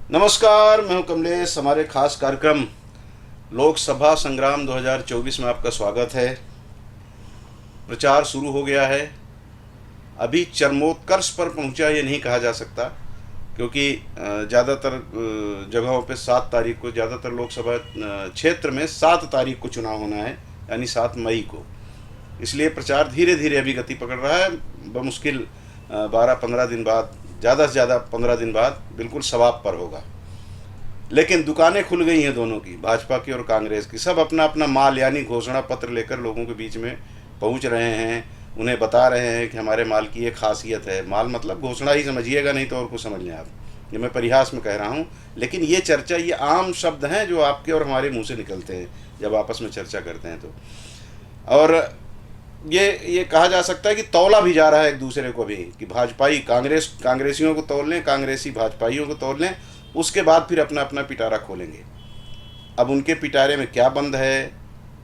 नमस्कार, मैं हूं कमलेश। हमारे खास कार्यक्रम लोकसभा संग्राम 2024 में आपका स्वागत है। प्रचार शुरू हो गया है। अभी चरमोत्कर्ष पर पहुंचा ये नहीं कहा जा सकता, क्योंकि ज़्यादातर जगहों पे 7 तारीख को, ज़्यादातर लोकसभा क्षेत्र में 7 तारीख को चुनाव होना है, यानी 7 मई को। इसलिए प्रचार धीरे धीरे अभी गति पकड़ रहा है। बमुश्किल 12-15 दिन बाद, ज़्यादा से ज़्यादा 15 दिन बाद बिल्कुल सवाब पर होगा। लेकिन दुकानें खुल गई हैं दोनों की, भाजपा की और कांग्रेस की। सब अपना अपना माल यानी घोषणा पत्र लेकर लोगों के बीच में पहुंच रहे हैं। उन्हें बता रहे हैं कि हमारे माल की ये खासियत है। माल मतलब घोषणा ही समझिएगा, नहीं तो और कुछ समझ लें आप। ये मैं परिहास में कह रहा हूँ, लेकिन ये चर्चा, ये आम शब्द हैं जो आपके और हमारे मुँह से निकलते हैं जब आपस में चर्चा करते हैं तो। और ये कहा जा सकता है कि तौला भी जा रहा है एक दूसरे को भी, कि भाजपाई कांग्रेसियों को तौल लें, कांग्रेसी भाजपाइयों को तौल लें, उसके बाद फिर अपना अपना पिटारा खोलेंगे। अब उनके पिटारे में क्या बंद है,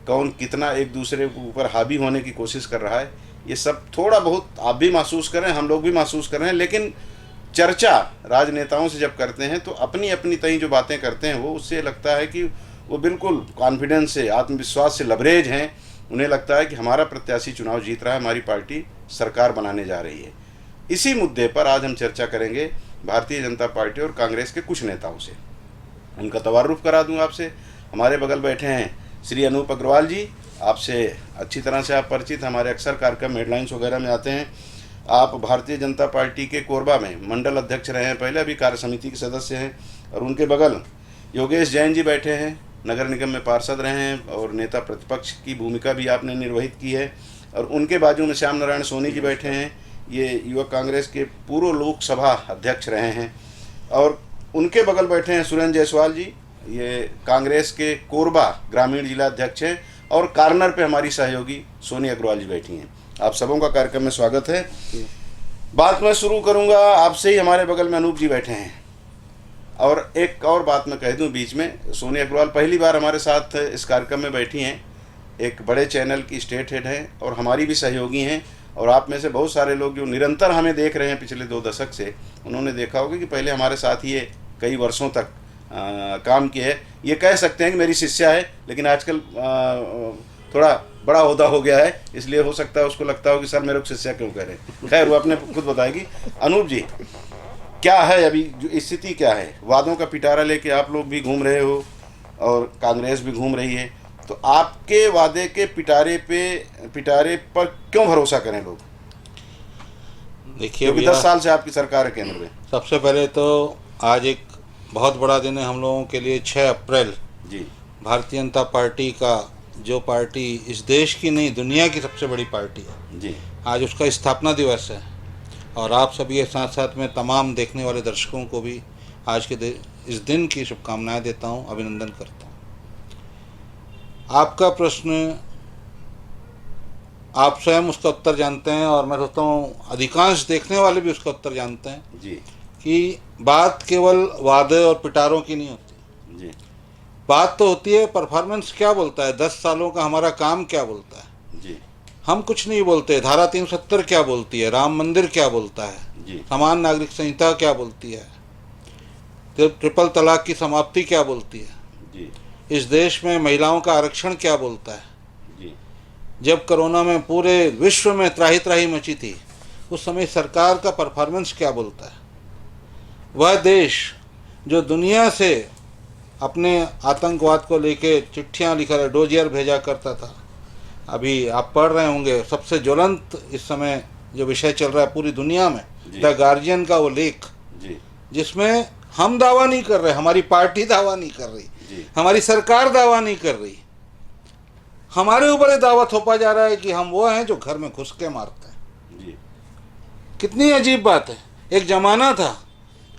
कौन कितना एक दूसरे के ऊपर हावी होने की कोशिश कर रहा है, ये सब थोड़ा बहुत आप भी महसूस करें, हम लोग भी महसूस कर रहे हैं। लेकिन चर्चा राजनेताओं से जब करते हैं तो अपनी अपनी तई जो बातें करते हैं वो, उससे लगता है कि वो बिल्कुल कॉन्फिडेंस से, आत्मविश्वास से लबरेज हैं। उन्हें लगता है कि हमारा प्रत्याशी चुनाव जीत रहा है, हमारी पार्टी सरकार बनाने जा रही है। इसी मुद्दे पर आज हम चर्चा करेंगे भारतीय जनता पार्टी और कांग्रेस के कुछ नेताओं से। उनका तवारुफ करा दूं आपसे। हमारे बगल बैठे हैं श्री अनूप अग्रवाल जी। आपसे अच्छी तरह से आप परिचित, हमारे अक्सर कार्यक्रम हेडलाइंस वगैरह में आते हैं। आप भारतीय जनता पार्टी के कोरबा में मंडल अध्यक्ष रहे हैं पहले, अभी कार्य समिति के सदस्य हैं। और उनके बगल योगेश जैन जी बैठे हैं, नगर निगम में पार्षद रहे हैं और नेता प्रतिपक्ष की भूमिका भी आपने निर्वहित की है। और उनके बाजू में श्याम नारायण सोनी जी बैठे हैं, ये युवक कांग्रेस के पूर्व लोकसभा अध्यक्ष रहे हैं। और उनके बगल बैठे हैं सुरेंद्र जायसवाल जी, ये कांग्रेस के कोरबा ग्रामीण जिला अध्यक्ष हैं। और कार्नर पे हमारी सहयोगी सोनी अग्रवाल जी बैठी हैं। आप सबों का कार्यक्रम में स्वागत है। बात मैं शुरू करूँगा आपसे ही। हमारे बगल में अनूप जी बैठे हैं। और एक और बात मैं कह दूं बीच में, सोनी अग्रवाल पहली बार हमारे साथ इस कार्यक्रम में बैठी हैं। एक बड़े चैनल की स्टेट हेड हैं और हमारी भी सहयोगी हैं। और आप में से बहुत सारे लोग जो निरंतर हमें देख रहे हैं पिछले 2 दशक से, उन्होंने देखा होगा कि पहले हमारे साथ ये कई वर्षों तक काम किए है। ये कह सकते हैं कि मेरी शिष्या है, लेकिन आजकल थोड़ा बड़ा ओहदा हो गया है, इसलिए हो सकता है उसको लगता हो कि सर मेरे को शिष्या क्यों कह रहे हैं। खैर, वो अपने खुद बताएगी। अनूप जी, क्या है अभी जो स्थिति क्या है? वादों का पिटारा लेके आप लोग भी घूम रहे हो और कांग्रेस भी घूम रही है, तो आपके वादे के पिटारे पर क्यों भरोसा करें लोग? देखिए, 10 साल से आपकी सरकार है केंद्र में। सबसे पहले तो आज एक बहुत बड़ा दिन है हम लोगों के लिए। 6 अप्रैल जी, भारतीय जनता पार्टी का, जो पार्टी इस देश की नहीं दुनिया की सबसे बड़ी पार्टी है जी, आज उसका स्थापना दिवस है। और आप सभी के साथ साथ में तमाम देखने वाले दर्शकों को भी आज के इस दिन की शुभकामनाएं देता हूं, अभिनंदन करता हूं। आपका प्रश्न, आप स्वयं उसका उत्तर जानते हैं और मैं सोचता हूं अधिकांश देखने वाले भी उसका उत्तर जानते हैं जी, कि बात केवल वादे और पिटारों की नहीं होती। जी, बात तो होती है परफॉर्मेंस क्या बोलता है, 10 सालों का हमारा काम क्या बोलता है। जी, हम कुछ नहीं बोलते। धारा 370 क्या बोलती है, राम मंदिर क्या बोलता है, जी, समान नागरिक संहिता क्या बोलती है, ट्रिपल तलाक की समाप्ति क्या बोलती है, जी, इस देश में महिलाओं का आरक्षण क्या बोलता है। जी, जब कोरोना में पूरे विश्व में त्राही त्राही मची थी, उस समय सरकार का परफॉर्मेंस क्या बोलता है। वह देश जो दुनिया से अपने आतंकवाद को लेके चिट्ठियाँ लिखकर डोजियर भेजा करता था, अभी आप पढ़ रहे होंगे सबसे ज्वलंत इस समय जो विषय चल रहा है पूरी दुनिया में, द गार्जियन का वो लेख, जिसमें हम दावा नहीं कर रहे, हमारी पार्टी दावा नहीं कर रही, हमारी सरकार दावा नहीं कर रही, हमारे ऊपर ये दावा थोपा जा रहा है कि हम वो हैं जो घर में घुस के मारते हैं। कितनी अजीब बात है। एक जमाना था,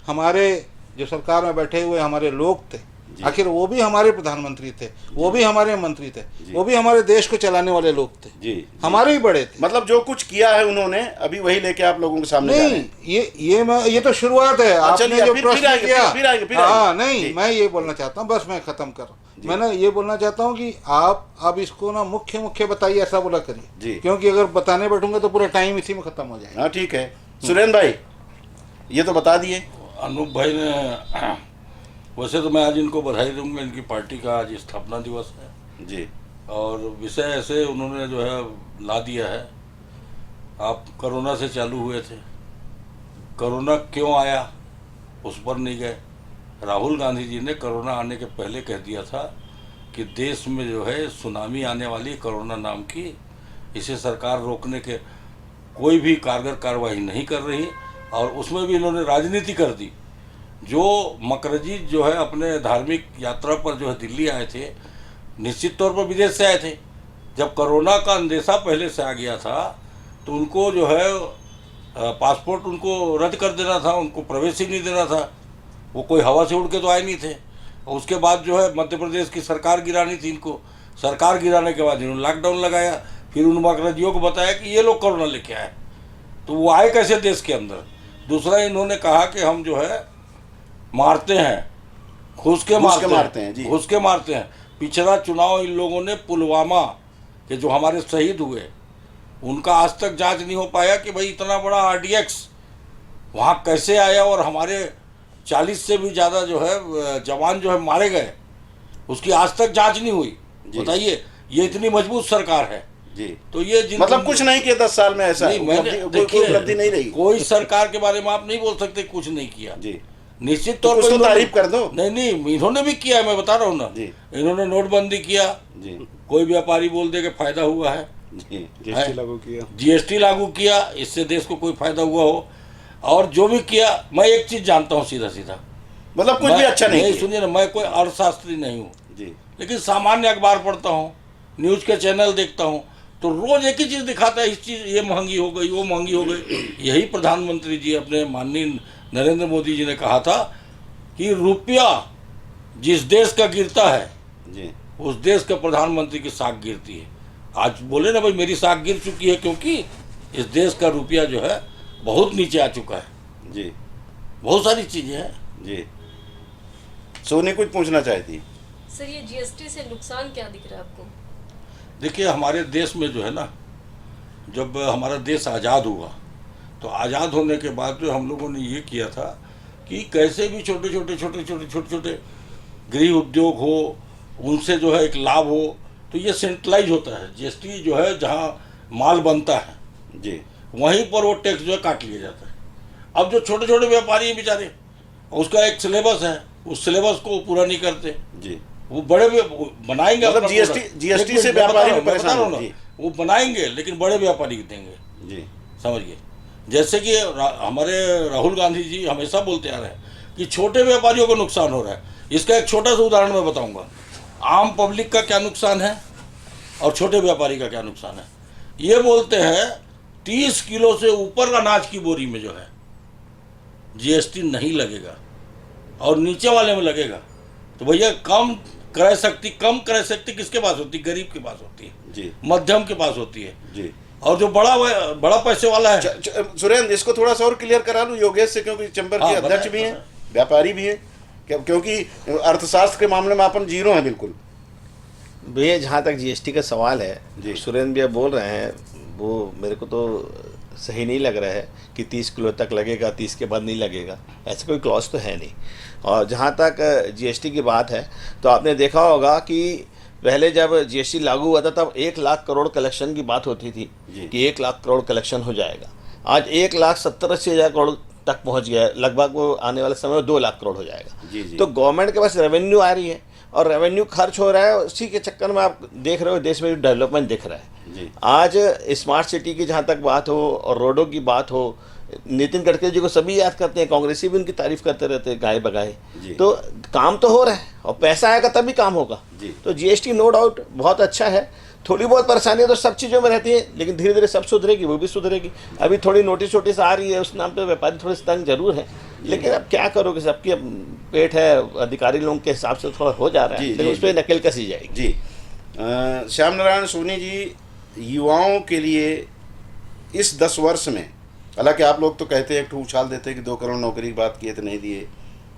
हमारे जो सरकार में बैठे हुए हमारे लोग थे, आखिर वो भी हमारे प्रधानमंत्री थे, वो भी हमारे मंत्री थे, वो भी हमारे देश को चलाने वाले लोग थे, जी, हमारे ही बड़े थे। मतलब जो कुछ किया है उन्होंने, अभी वही लेके आप लोगों के सामने नहीं, ये तो शुरुआत है। आपने जो प्रश्न किया, हाँ, नहीं, मैं ये बोलना चाहता हूँ, बस मैं खत्म कर रहा हूँ। मैं ना ये बोलना चाहता हूँ कि आप अब इसको ना मुख्य बताइए, ऐसा बोला करिए, क्योंकि अगर बताने बैठूंगा तो पूरा टाइम इसी में खत्म हो जाएगा। हाँ, ठीक है। सुरेंद्र भाई, ये तो बता दिए। अनूप भाई ने वैसे तो मैं आज इनको बधाई दूंगा, इनकी पार्टी का आज स्थापना दिवस है जी और विषय ऐसे उन्होंने जो है ला दिया है। आप कोरोना से चालू हुए थे, कोरोना क्यों आया उस पर नहीं गए। राहुल गांधी जी ने कोरोना आने के पहले कह दिया था कि देश में जो है सुनामी आने वाली कोरोना नाम की, इसे सरकार रोकने के कोई भी कारगर कार्रवाई नहीं कर रही और उसमें भी इन्होंने राजनीति कर दी। जो मकरजी जो है अपने धार्मिक यात्रा पर जो है दिल्ली आए थे, निश्चित तौर पर विदेश से आए थे। जब कोरोना का अंदेशा पहले से आ गया था तो उनको जो है पासपोर्ट उनको रद्द कर देना था, उनको प्रवेश ही नहीं देना था। वो कोई हवा से उड़ के तो आए नहीं थे। और उसके बाद जो है मध्य प्रदेश की सरकार गिरानी थी इनको। सरकार गिराने के बाद इन्होंने लॉकडाउन लगाया, फिर उन मकरजियों को बताया कि ये लोग कोरोना लेके आए, तो वो आए कैसे देश के अंदर। दूसरा इन्होंने कहा कि हम जो है मारते हैं, घुस के मारते हैं जी, घुस के मारते हैं। पिछला चुनाव इन लोगों ने पुलवामा के जो हमारे शहीद हुए उनका आज तक जांच नहीं हो पाया कि भाई इतना बड़ा RDX वहाँ कैसे आया और हमारे 40 से भी ज़्यादा जो है जवान जो है मारे गए, उसकी आज तक जांच नहीं हुई। बताइए, ये इतनी मजबूत सरकार है जी। तो ये मतलब कुछ नहीं किया 10 साल में, ऐसा नहीं, मैंने उपलब्धि नहीं रही। कोई सरकार के बारे में आप नहीं बोल सकते कुछ नहीं किया जी। निश्चित तौर पर पर तारीफ कर दो। नहीं, इन्होंने भी किया है, मैं बता रहा हूँ ना। इन्होंने नोटबंदी किया जी, कोई व्यापारी बोल दे कि फायदा हुआ है जी, GST लागू किया, इससे देश को कोई फायदा हुआ हो। और जो भी किया, मैं एक चीज जानता हूँ सीधा सीधा, मतलब कुछ भी अच्छा नहीं किया। सुनिए ना, मैं कोई अर्थशास्त्री नहीं हूँ जी, लेकिन सामान्य अखबार पढ़ता हूँ, न्यूज के चैनल देखता हूँ, तो रोज एक ही चीज दिखाता है, इस चीज ये महंगी हो गई, वो महंगी हो गई। यही प्रधानमंत्री जी अपने माननीय नरेंद्र मोदी जी ने कहा था कि रुपया जिस देश का गिरता है जी, उस देश का प्रधानमंत्री की साख गिरती है। आज बोले ना भाई मेरी साख गिर चुकी है क्योंकि इस देश का रुपया जो है बहुत नीचे आ चुका है जी, बहुत सारी चीजें हैं जी। सोनी कुछ पूछना चाहती। सर, ये GST से नुकसान क्या दिख रहा है आपको? देखिए, हमारे देश में जो है ना, जब हमारा देश आज़ाद हुआ तो आज़ाद होने के बाद जो हम लोगों ने ये किया था कि कैसे भी छोटे छोटे गृह उद्योग हो, उनसे जो है एक लाभ हो, तो ये सेंट्रलाइज होता है। GST जो है जहाँ माल बनता है जी, वहीं पर वो टैक्स जो है काट लिया जाता है। अब जो छोटे छोटे व्यापारी हैं बेचारे, उसका एक सिलेबस है, उस सिलेबस को पूरा नहीं करते जी। वो बड़े बनाएंगे, मतलब GST से व्यापारी भी परेशान हो रहे हैं। वो बनाएंगे लेकिन बड़े व्यापारी देंगे जी, समझिए। जैसे कि हमारे राहुल गांधी जी हमेशा बोलते आ रहे हैं कि छोटे व्यापारियों को नुकसान हो रहा है। इसका एक छोटा सा उदाहरण मैं बताऊंगा। आम पब्लिक का क्या नुकसान है और छोटे व्यापारी का क्या नुकसान है। ये बोलते हैं 30 किलो से ऊपर अनाज की बोरी में जो है GST नहीं लगेगा और नीचे वाले में लगेगा। तो भैया कम क्रय शक्ति किसके पास होती है? गरीब के पास होती है जी, मध्यम के पास होती है जी। और जो बड़ा पैसे वाला है। सुरेंद्र, इसको थोड़ा सा और क्लियर करा लूँ योगेश से, क्योंकि चैम्बर के अध्यक्ष भी हैं, व्यापारी भी हैं, क्योंकि अर्थशास्त्र के मामले में अपन जीरो हैं बिल्कुल। भैया, जहाँ तक GST का सवाल है, सुरेंद्र भैया बोल रहे हैं, वो मेरे को तो सही नहीं लग रहा है कि 30 किलो तक लगेगा, 30 के बाद नहीं लगेगा, ऐसा कोई क्लॉज तो है नहीं। और जहाँ तक GST की बात है, तो आपने देखा होगा कि पहले जब GST लागू हुआ था तब 1 लाख करोड़ कलेक्शन की बात होती थी कि 1 लाख करोड़ कलेक्शन हो जाएगा। आज 1,70,80,000 करोड़ तक पहुँच गया, लगभग वो आने वाले समय में 2 लाख करोड़ हो जाएगा। तो गवर्नमेंट के पास रेवेन्यू आ रही है और रेवेन्यू खर्च हो रहा है, उसी के चक्कर में आप देख रहे हो देश में डेवलपमेंट दिख रहा है। आज स्मार्ट सिटी की जहाँ तक बात हो और रोडों की बात हो, नितिन गडकरी जी को सभी याद करते हैं, कांग्रेसी भी उनकी तारीफ करते रहते हैं गाए बगाए। तो काम तो हो रहा है और पैसा आएगा तभी काम होगा। तो GST नो डाउट बहुत अच्छा है। थोड़ी बहुत परेशानियाँ तो सब चीज़ों में रहती है, लेकिन धीरे धीरे सब सुधरेगी, वो भी सुधरेगी। अभी थोड़ी नोटिस आ रही है, उस नाम पे व्यापारी थोड़े तंग जरूर है, लेकिन अब क्या करोगे, सबकी पेट है, अधिकारी लोगों के हिसाब से थोड़ा हो जा रहा है, लेकिन उस पर नकेल कसी जाएगी। जी, श्याम नारायण सोनी जी, युवाओं के लिए इस 10 वर्ष में, हालांकि आप लोग तो कहते हैं, एक उछाल देते हैं कि 2 करोड़ नौकरी की बात किए तो नहीं दिए,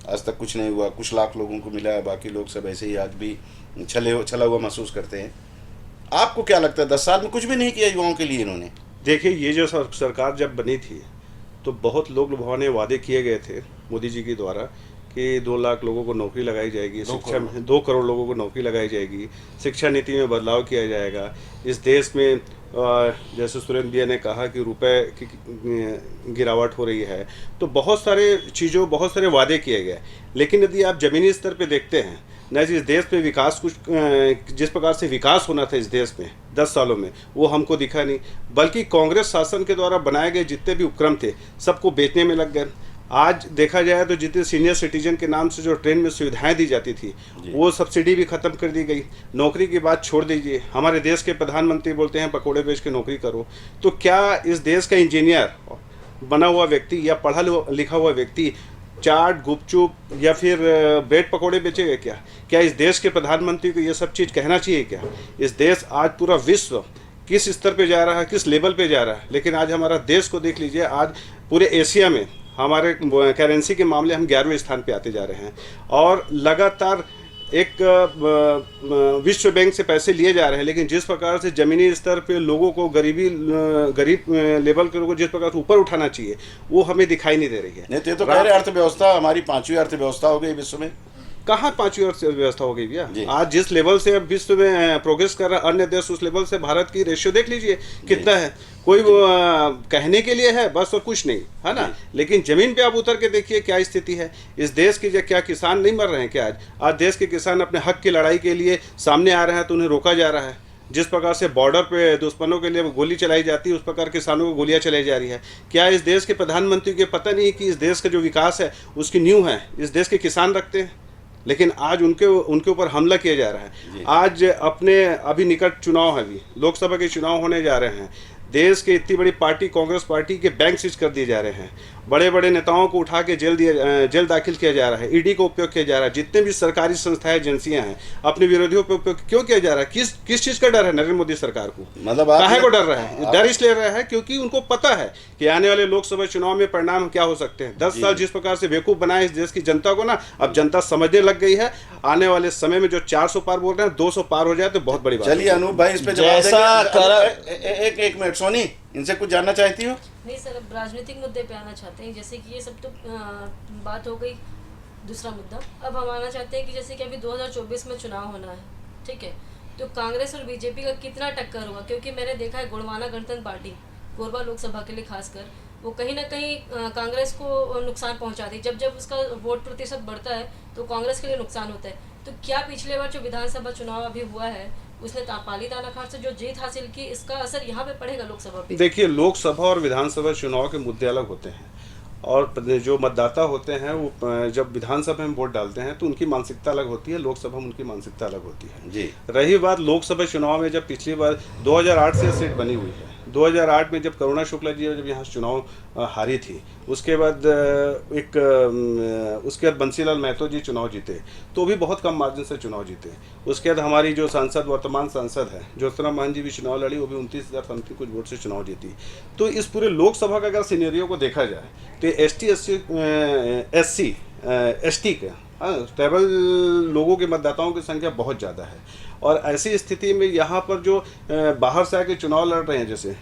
आज तक कुछ नहीं हुआ, कुछ लाख लोगों को मिला है, बाकी लोग सब ऐसे ही आज भी छला हुआ महसूस करते हैं। आपको क्या लगता है 10 साल में कुछ भी नहीं किया युवाओं के लिए इन्होंने? देखिए, ये जो सरकार जब बनी थी तो बहुत लोग लुभावने वादे किए गए थे मोदी जी के द्वारा कि 2 लाख लोगों को नौकरी लगाई जाएगी, शिक्षा में 2 करोड़ लोगों को नौकरी लगाई जाएगी, शिक्षा नीति में बदलाव किया जाएगा, इस देश में जैसे सुरेंद्र भैया ने कहा कि रुपए की गिरावट हो रही है, तो बहुत सारे वादे किए गए। लेकिन यदि आप ज़मीनी स्तर पे देखते हैं न, इस देश पे विकास जिस प्रकार से विकास होना था इस देश में 10 सालों में, वो हमको दिखा नहीं, बल्कि कांग्रेस शासन के द्वारा बनाए गए जितने भी उपक्रम थे सबको बेचने में लग गए। आज देखा जाए तो जितने सीनियर सिटीजन के नाम से जो ट्रेन में सुविधाएं दी जाती थी वो सब्सिडी भी ख़त्म कर दी गई। नौकरी की बात छोड़ दीजिए, हमारे देश के प्रधानमंत्री बोलते हैं पकोड़े बेच के नौकरी करो। तो क्या इस देश का इंजीनियर बना हुआ व्यक्ति या पढ़ा लिखा हुआ व्यक्ति चाट, गुपचुप या फिर ब्रेड पकोड़े बेचेगा क्या? क्या इस देश के प्रधानमंत्री को ये सब चीज़ कहना चाहिए क्या? इस देश आज पूरा विश्व किस स्तर पे जा रहा है, किस लेवल पे जा रहा है। लेकिन आज हमारा देश को देख लीजिए, आज पूरे एशिया में हमारे करेंसी के मामले हम 11वें स्थान पे आते जा रहे हैं और लगातार एक विश्व बैंक से पैसे लिए जा रहे हैं। लेकिन जिस प्रकार से ज़मीनी स्तर पे लोगों को गरीब लेवल के लोगों को जिस प्रकार से ऊपर उठाना चाहिए वो हमें दिखाई नहीं दे रही है। नहीं तो ये तो कह रहे अर्थव्यवस्था हमारी 5वीं अर्थव्यवस्था हो गई विश्व में। कहाँ 5वीं अर्थव्यवस्था हो गई भैया? आज जिस लेवल से अब विश्व में प्रोग्रेस कर रहा है अन्य देश, उस लेवल से भारत की रेशियो देख लीजिए कितना है। कोई कहने के लिए है बस और कुछ नहीं, है ना। लेकिन जमीन पे आप उतर के देखिए क्या स्थिति है इस देश की। क्या किसान नहीं मर रहे हैं क्या? आज देश के किसान अपने हक की लड़ाई के लिए सामने आ रहे हैं तो उन्हें रोका जा रहा है। जिस प्रकार से बॉर्डर पे दुश्मनों के लिए गोली चलाई जाती है उस प्रकार किसानों को गोलियां चलाई जा रही है। क्या इस देश के प्रधानमंत्री को पता नहीं कि इस देश का जो विकास है उसकी नींव है इस देश के किसान रखते हैं? लेकिन आज उनके ऊपर हमला किया जा रहा है। आज अपने अभी निकट चुनाव है, अभी लोकसभा के चुनाव होने जा रहे हैं। देश के इतनी बड़ी पार्टी कांग्रेस पार्टी के बैंक सीज कर दिए जा रहे हैं, बड़े बड़े नेताओं को उठा के जेल दाखिल किया जा रहा है, ईडी का उपयोग किया जा रहा है। जितने भी सरकारी संस्थाएं एजेंसियां हैं अपने विरोधियों पर उपयोग क्यों किया जा रहा है? किस चीज़ का डर है नरेंद्र मोदी सरकार को? मतलब काहे को डर रहा है? डर इसलिए रहा है क्योंकि उनको पता है कि आने वाले लोकसभा चुनाव में परिणाम क्या हो सकते हैं। 10 साल जिस प्रकार से बेवकूफ़ बनाए इस देश की जनता को ना, अब जनता समझने लग गई है। आने वाले समय में जो 400 पार बोल रहे हैं 200 पार हो जाए तो बहुत बड़ी बात। चलिए अनूप भाई इस पे एक मिनट, सोनी इनसे कुछ जानना चाहती हो? नहीं सर, अब राजनीतिक मुद्दे पे आना चाहते हैं। जैसे कि ये सब तो बात हो गई, दूसरा मुद्दा अब हम आना चाहते हैं कि जैसे कि अभी 2024 में चुनाव होना है, ठीक है, तो कांग्रेस और बीजेपी का कितना टक्कर होगा? क्योंकि मैंने देखा है गोंडवाना गणतंत्र पार्टी कोरबा लोकसभा के लिए खासकर वो कहीं ना कहीं कांग्रेस को नुकसान पहुंचाती। जब उसका वोट प्रतिशत बढ़ता है तो कांग्रेस के लिए नुकसान होता है। तो क्या पिछले बार जो विधानसभा चुनाव अभी हुआ है उसने पाली तानाखार से जो जीत हासिल की, इसका असर यहाँ पे पड़ेगा लोकसभा पे? देखिए, लोकसभा और विधानसभा चुनाव के मुद्दे अलग होते हैं और जो मतदाता होते हैं वो जब विधानसभा में वोट डालते हैं तो उनकी मानसिकता अलग होती है, लोकसभा में उनकी मानसिकता अलग होती है जी। रही बात लोकसभा चुनाव में, जब पिछली बार 2008 से सीट बनी हुई है, 2008 में जब करुणा शुक्ला जी जब यहाँ चुनाव हारी थी, उसके बाद बंसीलाल महतो जी चुनाव जीते तो भी बहुत कम मार्जिन से चुनाव जीते। उसके बाद हमारी जो वर्तमान सांसद है ज्योत्सना महंत जी भी चुनाव लड़ी, वो भी 29,000 समथिंग कुछ वोट से चुनाव जीती। तो इस पूरे लोकसभा का अगर सिनेरियो को देखा जाए तो SC ST के ट्राइबल लोगों के मतदाताओं की संख्या बहुत ज़्यादा है। और ऐसी स्थिति में यहाँ पर जो बाहर से आके चुनाव लड़ रहे हैं जैसे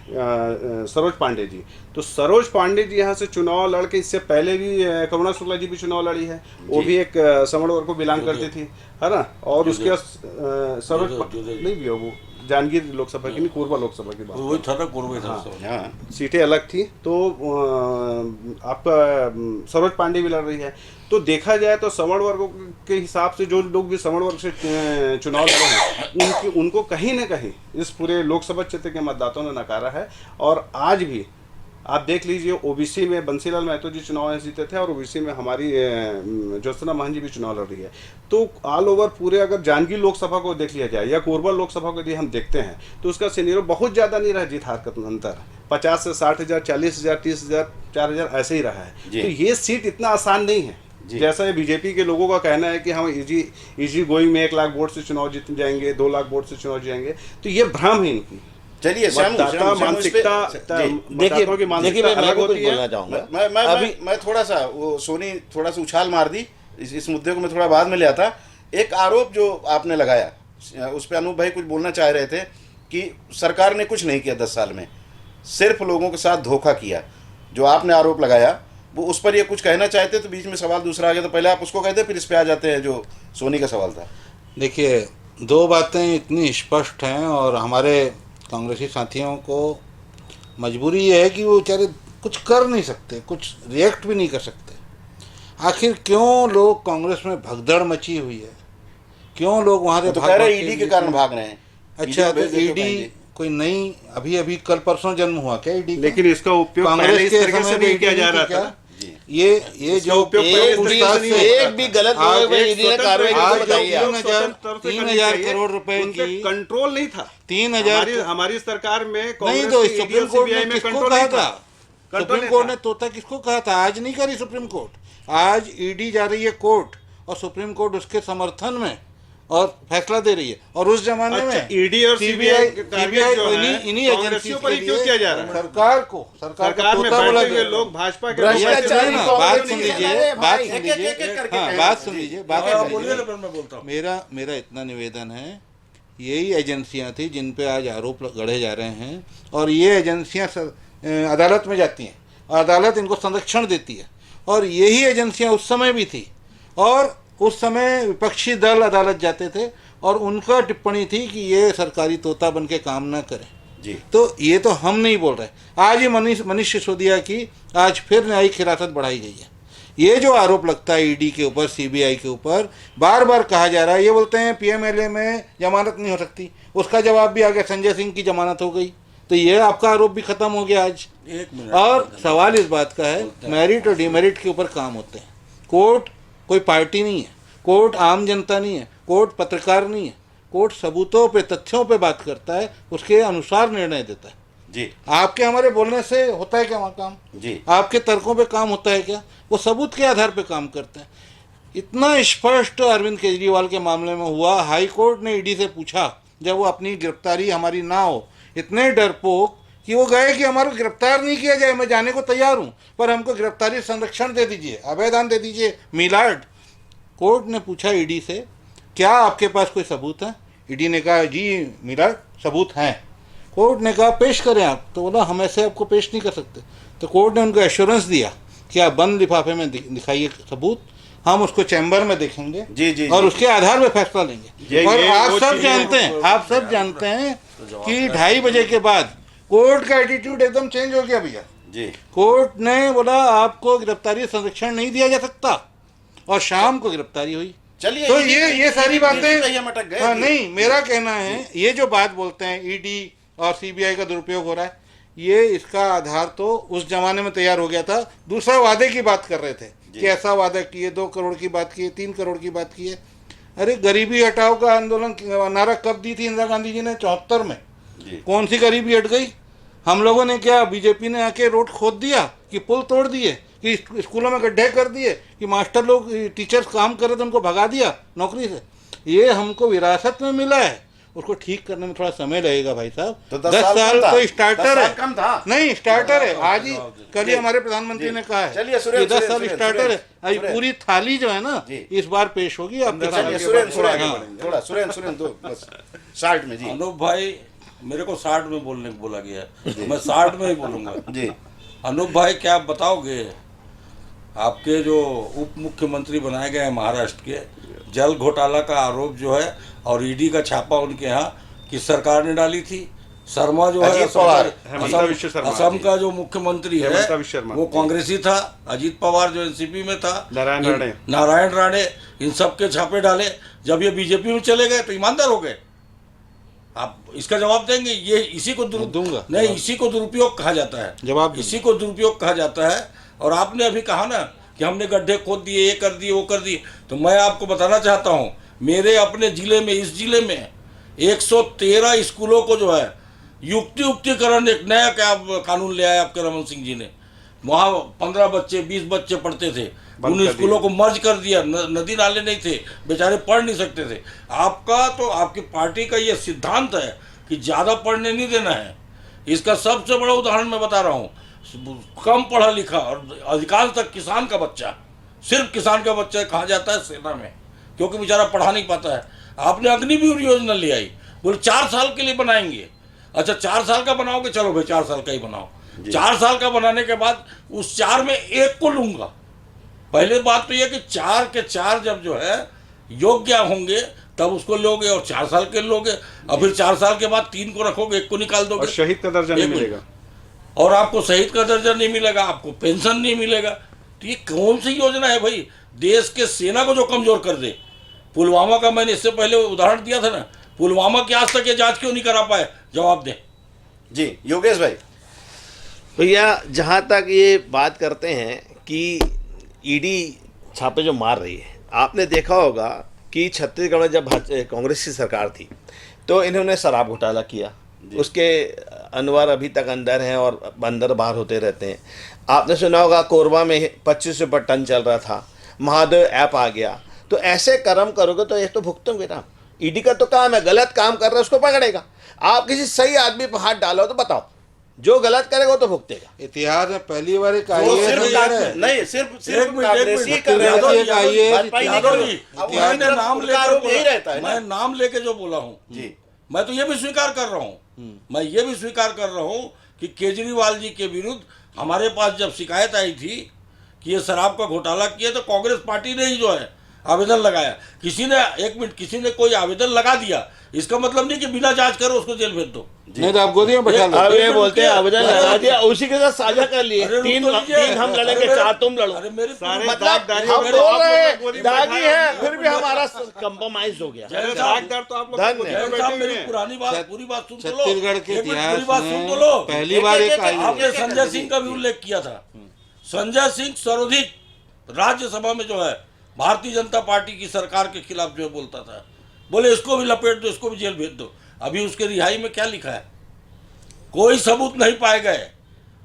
सरोज पांडे जी, तो सरोज पांडे जी यहाँ से चुनाव लड़ के, इससे पहले भी करुणा शुक्ला जी भी चुनाव लड़ी है, वो भी एक समण वर्ग को बिलोंग करती थी, है ना। और उसके सरोज नहीं भी वो जांजगीर लोकसभा की नहीं, कोरबा लोकसभा की बात, वही था ना, कोरबा था। सीटें अलग थी। तो आपका सरोज पांडे भी लड़ रही है। तो देखा जाए तो सवर्ण वर्गों के हिसाब से जो लोग भी सवर्ण वर्ग से चुनाव लड़े हैं उनको कहीं ना कहीं इस पूरे लोकसभा क्षेत्र के मतदाताओं ने नकारा है। और आज भी आप देख लीजिए, ओबीसी में बंसीलाल महतो जी चुनाव जीते थे और ओबीसी में हमारी ज्योत्सना महंत जी भी चुनाव लड़ रही है। तो ऑल ओवर पूरे अगर जांजगीर लोकसभा को देख लिया जाए या कोरबा लोकसभा को यदि हम देखते हैं तो उसका सिनेरियो बहुत ज़्यादा नहीं रहा जीत हार का अंतर, 50 से 60,000, 40,000, 30,000, 4,000 ऐसे ही रहा है। तो ये सीट इतना आसान नहीं है जैसा बीजेपी के लोगों का कहना है कि हम इजी गोइंग में 1 लाख वोट से चुनाव जीत जाएंगे, 2 लाख वोट से चुनाव जाएंगे। तो ये भ्रम है इनकी। चलिए मानसिकता अलग होती है। मैं थोड़ा सा वो सोनी थोड़ा सा उछाल मार दी, इस मुद्दे को मैं थोड़ा बाद में ले आता। एक आरोप जो आपने लगाया उस पर अनूप भाई कुछ बोलना चाह रहे थे कि सरकार ने कुछ नहीं किया 10 साल में, सिर्फ लोगों के साथ धोखा किया। जो आपने आरोप लगाया वो उस पर ये कुछ कहना चाहते तो बीच में सवाल दूसरा आ गया, तो पहले आप उसको कहते फिर इस पे आ जाते हैं जो सोनी का सवाल था। देखिए, दो बातें इतनी स्पष्ट हैं और हमारे कांग्रेसी साथियों को मजबूरी ये है कि वो बेचारे कुछ कर नहीं सकते, कुछ रिएक्ट भी नहीं कर सकते। आखिर क्यों लोग कांग्रेस में भगदड़ मची हुई है, क्यों लोग वहाँ से तो कह रहे ईडी के कारण भाग रहे हैं। अच्छा, तो भेज देते ईडी कहेंगे। कोई नई अभी कल परसों जन्म हुआ क्या ईडी? लेकिन इसका उपयोग पहले इस तरीके से नहीं किया जा रहा था। ये जो उपयोग पहले इस तरीके से नहीं होता था। एक भी गलत हुआ है ईडी ने कार्रवाई आज करके बताइए आप। 3,000 करोड़ रुपए की कंट्रोल नहीं था। 3,000 हमारी सरकार में नहीं, कांग्रेस तो की सुप्रीम कोर्ट CBI ने में किसको कंट्रोल कहा नहीं था? कंट्रोल सुप्रीम नहीं कोर्ट था। ने तोता किसको कहा था? आज नहीं करी सुप्रीम कोर्ट, आज ईडी जा रही है कोर्ट और सुप्रीम कोर्ट उसके समर्थन में और फैसला दे रही है। और उस जमाने अच्छा, में ईडी और सीबीआई का टारगेट जो है, इन्हीं कांग्रेसियों पर ही क्यों किया जा रहा है? सरकार को सरकार में तोता बोला बैठे हुए गया। लोग भाजपा के भ्रष्टाचार लोग की ऐसे बात कांग्रेस सुन नहीं लीजिए, है, बात भाई। सुन एक-एक लीजिए, करके हाँ, कहें। बात सुन लीजिए, बात आप सुन बोलिए लीजिए। ना, फिर मैं बोलता हूँ। मेरा इतना निवेदन है, यही एजेंसियां थी जिन पे आज आरोप गढ़े जा रहे हैं और ये एजेंसियां अदालत में जाती हैं और अदालत इनको संरक्षण देती है। और यही एजेंसियां उस समय भी थी और उस समय विपक्षी दल अदालत जाते थे और उनका टिप्पणी थी कि ये सरकारी तोता बन के काम ना करें। जी। तो ये तो हम नहीं बोल रहे। आज ही मनीष सिसोदिया की आज फिर न्यायिक हिरासत बढ़ाई गई है। ये जो आरोप लगता है ईडी के ऊपर, सीबीआई के ऊपर, बार बार कहा जा रहा है, ये बोलते हैं पीएमएलए में जमानत नहीं हो सकती, उसका जवाब भी आ गया, संजय सिंह की जमानत हो गई, तो ये आपका आरोप भी खत्म हो गया आज। एक मिनट। और सवाल इस बात का है, मेरिट और डिमेरिट के ऊपर काम होते हैं। कोर्ट कोई पार्टी नहीं है, कोर्ट आम जनता नहीं है, कोर्ट पत्रकार नहीं है, कोर्ट सबूतों पे, तथ्यों पे बात करता है, उसके अनुसार निर्णय देता है। जी आपके हमारे बोलने से होता है क्या वहाँ काम? जी आपके तर्कों पे काम होता है क्या? वो सबूत के आधार पे काम करते हैं। इतना स्पष्ट अरविंद केजरीवाल के मामले में हुआ, हाई कोर्ट ने ईडी से पूछा जब वो अपनी गिरफ्तारी हमारी ना हो, इतने डरपोक कि वो गए कि हमारे को गिरफ्तार नहीं किया जाए, मैं जाने को तैयार हूँ, पर हमको गिरफ्तारी संरक्षण दे दीजिए, अभयदान दे दीजिए, मिलाड। कोर्ट ने पूछा ईडी से, क्या आपके पास कोई सबूत है? ईडी ने कहा जी मिलाड सबूत हैं। कोर्ट ने कहा पेश करें आप, तो बोला हम ऐसे आपको पेश नहीं कर सकते। तो कोर्ट ने उनको एश्योरेंस दिया कि आप बंद लिफाफे में दिखाइए सबूत, हम उसको चैम्बर में देखेंगे जी, जी, और जी। उसके आधार पर फैसला लेंगे। और आप सब जानते हैं, आप सब जानते हैं कि 2:30 बजे के बाद कोर्ट का एटीट्यूड एकदम चेंज हो गया भैया। जी कोर्ट ने बोला आपको गिरफ्तारी संरक्षण नहीं दिया जा सकता और शाम को गिरफ्तारी हुई। चलिए, तो ईडी ये सारी बातें, हम अटक गए। हाँ, नहीं, मेरा कहना है ये जो बात बोलते हैं ईडी और सीबीआई का दुरुपयोग हो रहा है, ये इसका आधार तो उस जमाने में तैयार हो गया था। दूसरा वादे की बात कर रहे थे कि ऐसा वादा किए, 2 करोड़ की बात की है, 3 करोड़ की बात की है। अरे गरीबी हटाओ का आंदोलन नारा कब दी थी इंदिरा गांधी जी ने? 74 में। जी। कौन सी गरीबी हट गई? हम लोगों ने क्या, बीजेपी ने आके रोड खोद दिया कि पुल तोड़ दिए कि स्कूलों में गड्ढे कर दिए कि मास्टर लोग, टीचर्स काम कर रहे थे उनको भगा दिया नौकरी से? ये हमको विरासत में मिला है, उसको ठीक करने में थोड़ा समय लगेगा भाई साहब। तो 10 10 साल साल कम था। तो स्टार्टर 10 है। साल कम था। नहीं, स्टार्टर है। आज ही कल ही हमारे प्रधानमंत्री जी। ने कहा है चलिए, सुरेश, कि 10 साल सुरेश, स्टार्टर है। सुरेश, अभी सुरेश। पूरी थाली जो है ना जी। इस बार पेश होगी आपके चलिए सामने। सुरेंद्र थोड़ा सुरेंद्र दो बस 60 में। जी अनूप भाई, मेरे को 60 में बोलने को बोला गया है, मैं 60 में ही बोलूंगा। जी अनूप भाई, क्या आप बताओगे, आपके जो उप मुख्यमंत्री बनाए गए हैं महाराष्ट्र के, जल घोटाला का आरोप जो है और ईडी का छापा उनके यहाँ किस सरकार ने डाली थी? शर्मा जो है, अजीत पवार, हेमंता विश्व शर्मा असम जी। का जो मुख्यमंत्री है हेमंता विश्व शर्मा वो जी। कांग्रेसी था। अजीत पवार जो एनसीपी में था, नारायण राणे। इन सब के छापे डाले। जब ये बीजेपी में चले गए तो ईमानदार हो गए। आप इसका जवाब देंगे? ये इसी को दूंगा। नहीं, इसी को दुरुपयोग कहा जाता है, जवाब दूंगा। इसी को दुरुपयोग कहा जाता है। और आपने अभी कहा ना कि हमने गड्ढे खोद दिए, ये कर दिए, वो कर दिए, तो मैं आपको बताना चाहता हूँ, मेरे अपने जिले में, इस जिले में 113 स्कूलों को जो है युक्तिकरण, एक नया क्या कानून ले आया आपके रमन सिंह जी ने। वहाँ 15 बच्चे, 20 बच्चे पढ़ते थे, उन स्कूलों को मर्ज कर दिया। नदी नाले नहीं थे, बेचारे पढ़ नहीं सकते थे। आपका तो, आपकी पार्टी का ये सिद्धांत है कि ज़्यादा पढ़ने नहीं देना है। इसका सबसे बड़ा उदाहरण मैं बता रहा हूँ, कम पढ़ा लिखा और अधिकांशतः किसान का बच्चा, सिर्फ किसान का बच्चा कहा जाता है सेना में, क्योंकि बेचारा पढ़ा नहीं पाता है। आपने अग्निवीर योजना ले आई, बोले 4 साल के लिए बनाएंगे। अच्छा, 4 साल का बनाओगे, चलो भाई 4 साल का ही बनाओ। 4 साल का बनाने के बाद उस 4 में एक को लूंगा। पहले बात तो यह कि 4 के 4 जब जो है योग्य होंगे तब उसको लोगे, और 4 साल के लोगे, और फिर 4 साल के बाद 3 को रखोगे, 1 को निकाल दोगे, और शहीद का दर्जा नहीं मिलेगा, और आपको शहीद का दर्जा नहीं मिलेगा, आपको पेंशन नहीं मिलेगा। तो ये कौन सी योजना है भाई, देश के सेना को जो कमजोर कर दे। पुलवामा का मैंने इससे पहले उदाहरण दिया था ना, पुलवामा की आज तक ये जांच क्यों नहीं करा पाए, जवाब दें। जी योगेश भाई। भैया जहाँ तक ये बात करते हैं कि ईडी छापे जो मार रही है, आपने देखा होगा कि छत्तीसगढ़ में जब कांग्रेस की सरकार थी तो इन्होंने शराब घोटाला किया, उसके अनवर अभी तक अंदर हैं और अंदर बाहर होते रहते हैं। आपने सुना होगा कोरबा में 25 रुपये टन चल रहा था, महादेव ऐप आ गया। तो ऐसे कर्म करोगे तो ये तो भुगतोगे ना। ईडी का तो काम है, गलत काम कर रहा है उसको पकड़ेगा। आप किसी सही आदमी पर हाथ डालो तो बताओ, जो गलत करेगा वो तो भुगतेगा। इतिहास में पहली बार एक वो IAS सिर्फ नहीं, सिर्फ कांग्रेसी कर रहे हो, एक IAS भाजपाई नहीं करो। अब वहाँ मैंने तरफ नाम उनका आरोप यही रहता लेके है ना। मैं नाम लेके जो बोला हूँ जी मैं तो ये भी स्वीकार कर रहा हूँ, मैं ये भी स्वीकार कर रहा हूँ कि केजरीवाल जी के विरुद्ध हमारे पास जब शिकायत आई थी कि ये शराब का घोटाला किया, तो कांग्रेस पार्टी ने ही जो है आवेदन लगाया। किसी ने किसी ने कोई आवेदन लगा दिया, इसका मतलब नहीं कि बिना जांच करो उसको जेल भेज दो। नहीं तो आप गोदी में बैठा लो। अब ये बोलते हैं आवेदन लगा दिया, उसी के साथ साझा कर लिए, अरे रुक तो लीजिए। 3 हम लड़ेंगे, 4 तुम लड़ो। अरे मेरी सारे मतलब दागदारी हम हो गए, बोल आप रहे लोग गोदी हैं में दागी बैठाए है, हैं। फिर भी हमारा कंप्रोमाइज हो गया। अरे दागदार तो आप लोग धन्य। गोदी में जय बैठे साहब, हुए मेरी हैं। पुरानी बात पूरी बात सुन तो लो। छत्तीसगढ़ के एक मिनट, इतिहास पूरी बात सुन तो में लो। पहली बार एक आपने IAS संजय सिंह का भी उल्लेख किया था। संजय सिंह सर्वाधिक राज्यसभा में जो है भारतीय जनता पार्टी की सरकार के खिलाफ जो है बोलता था, बोले इसको भी लपेट दो, इसको भी जेल भेज दो। अभी उसके रिहाई में क्या लिखा है, कोई सबूत नहीं पाए गए,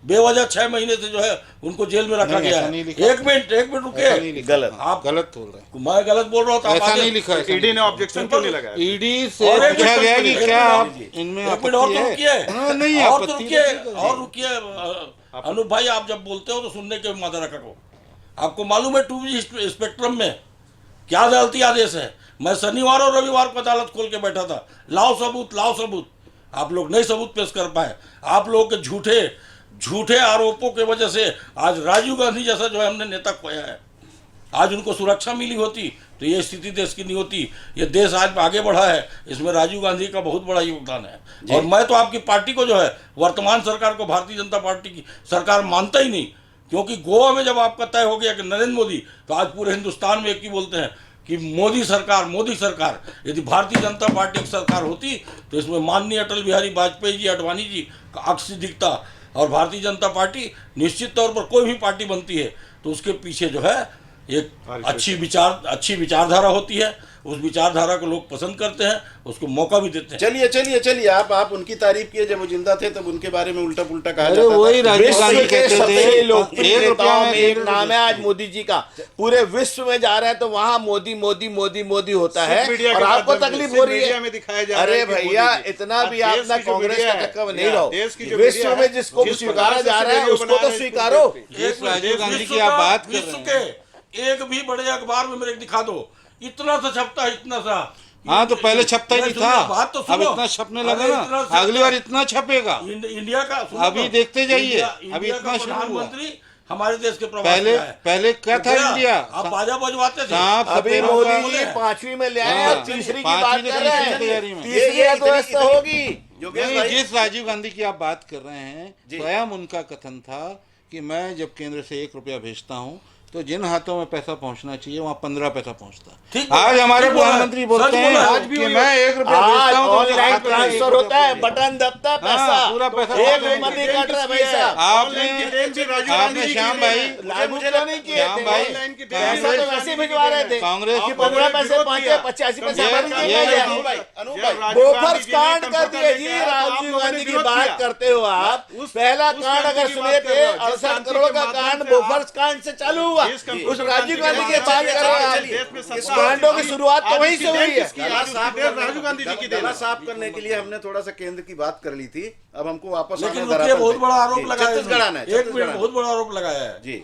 बेवजह 6 महीने से जो है उनको जेल में रखा नहीं, गया ऐसा है। नहीं लिखा। एक मिनट ऐसा नहीं रुके, लिखा। गलत। आप गलत बोल रहे हैं, मैं गलत बोल रहा हूँ तो आप ऐसा आगे- नहीं लिखा है। ईडी ने ऑब्जेक्शन क्यों नहीं लगाया? ईडी से और एक पूछा मिनट गया कि रुकिए, क्या एक आप मिनट इनमें एक मिनट और आपत्ति तो है? रुकिए, हाँ, नहीं और तो आपत्ति रुकिए, नहीं है। और रुकिए। अनूप भाई, आप जब बोलते हो तो सुनने के मादा रखो। आपको मालूम है 2G स्पेक्ट्रम में क्या अदालती आदेश है? मैं शनिवार और रविवार को अदालत खोल के बैठा था, लाओ सबूत लाओ सबूत। आप लोग नहीं सबूत पेश कर पाए। आप लोगों के झूठे आरोपों के वजह से आज राजीव गांधी जैसा जो है हमने नेता खोया है। आज उनको सुरक्षा मिली होती तो ये स्थिति देश की नहीं होती। ये देश आज आगे बढ़ा है, इसमें राजीव गांधी का बहुत बड़ा योगदान है। और मैं तो आपकी पार्टी को जो है, वर्तमान सरकार को, भारतीय जनता पार्टी की सरकार मानता ही नहीं। क्योंकि गोवा में जब आपका तय हो गया कि नरेंद्र मोदी, तो आज पूरे हिंदुस्तान में एक ही बोलते हैं कि मोदी सरकार मोदी सरकार। यदि भारतीय जनता पार्टी की सरकार होती तो इसमें माननीय अटल बिहारी वाजपेयी जी, अडवाणी जी का अक्स दिखता। और भारतीय जनता पार्टी निश्चित तौर पर कोई भी पार्टी बनती है तो उसके पीछे जो है एक अच्छी विचारधारा होती है। उस विचारधारा को लोग पसंद करते हैं, उसको मौका भी देते हैं। चलिए आप उनकी तारीफ किए। जब वो जिंदा थे तब उनके बारे में उल्टा पुल्टा कहा अरे जाता वही था। राजीव विश्व गांधी के कहते सबसे थे लोकप्रिय 1 रुपया नेताओं में में 1 एक नाम है आज मोदी जी का। पूरे विश्व में जा रहे हैं तो वहाँ मोदी मोदी मोदी मोदी होता है मीडिया और के आपको माध्यम से, तकलीफ सिर्फ हो रही मीडिया में है। दिखाया जा रहा है अरे कि भैया मोदी जी। इतना भी अब आप देश ना की जो कांग्रेस मीडिया का है, चक्कर में नहीं रहो। देश की जो विश्व मीडिया में है, जिसको जिस स्वीकारा प्रकार से जा रहा है वीडियो उसको बना तो रहे हैं, स्वीकारो। जिस राजीव गांधी की विश्व आप का- बात कर विश्व रहे हैं, के एक भी बड़े अखबार में मेरे दिखा दो, इतना सा छपता है, इतना सा। हाँ तो पहले छपता ही नहीं सुनिए, था, बात तो अब सुनो। इतना छपने अरे लगा इतना ना, छपता- अगली बार इतना छपेगा। इंडिया का सुनो अभी तो, देखते जाइए, इंडिया अभी का इतना शुरू हुआ। प्रधानमंत्री हमारे देश के प्रवास पहले में आए। पहले क्या था गया, इंडिया? आप बाजा बजवाते थे। सांप अभी सपेरों मोदी का- जी 5वीं में ले आए हाँ, और तीसरी की पांचवी बात की कर रहे तीसरी हैं। तैयारी में। तीसरी अर्थव्यवस्था होगी। योगेश नहीं, भाई, जिस राजीव गांधी की आप बात कर रहे हैं, जी। स्वयं उनका कथन था कि मैं जब केंद्र से 1 रुपया भेजता हूं तो जिन हाथों में पैसा पहुंचना चाहिए वहां 15 पैसा पहुंचता। ठीक आज बोला, हमारे ठीक बोला, प्रधानमंत्री सच बोलते हैं बोला, आज भी कि वही मैं 1 रुपया आज भेजता हूं तो ऑनलाइन खाते में ट्रांसफर 1 होता है, रुपया बटन दबता हाँ, पैसा पूरा पैसा एक खाते में। मनी कट रहा है भाई साहब। आपने श्याम भाई मुझे तो नहीं किए श्याम थे। भाई पैसा तो वैसे ही भिजवा रहे थे कांग्रेस कि की 15 पैसे पहुंचे, 85 पैसे हमारे ये- जेब में गए। अनूप भाई, अनूप भाई, बोफर्स कांड कर दिए जी। राजीव गांधी की बात करते हो आप। पहला कांड अगर सुने थे 68 करोड़ का कांड बोफर्स कांड से चालू हुआ। उस राजीव गांधी की बात कर रहे हैं आप। इस कांडों की शुरुआत तो वहीं से हुई है। राजीव गांधी जी की देन गला है। साफ करने के लिए हमने थोड़ा सा केंद्र की बात कर ली थी। अब हमको वापस लेकिन आना रुकिए, धरातल बहुत पे। बड़ा आरोप जी, लगाया छत्तीसगढ़ आना है, एक छत्तीसगढ़ मिनट, आना बहुत बड़ा आरोप लगाया है। है। जी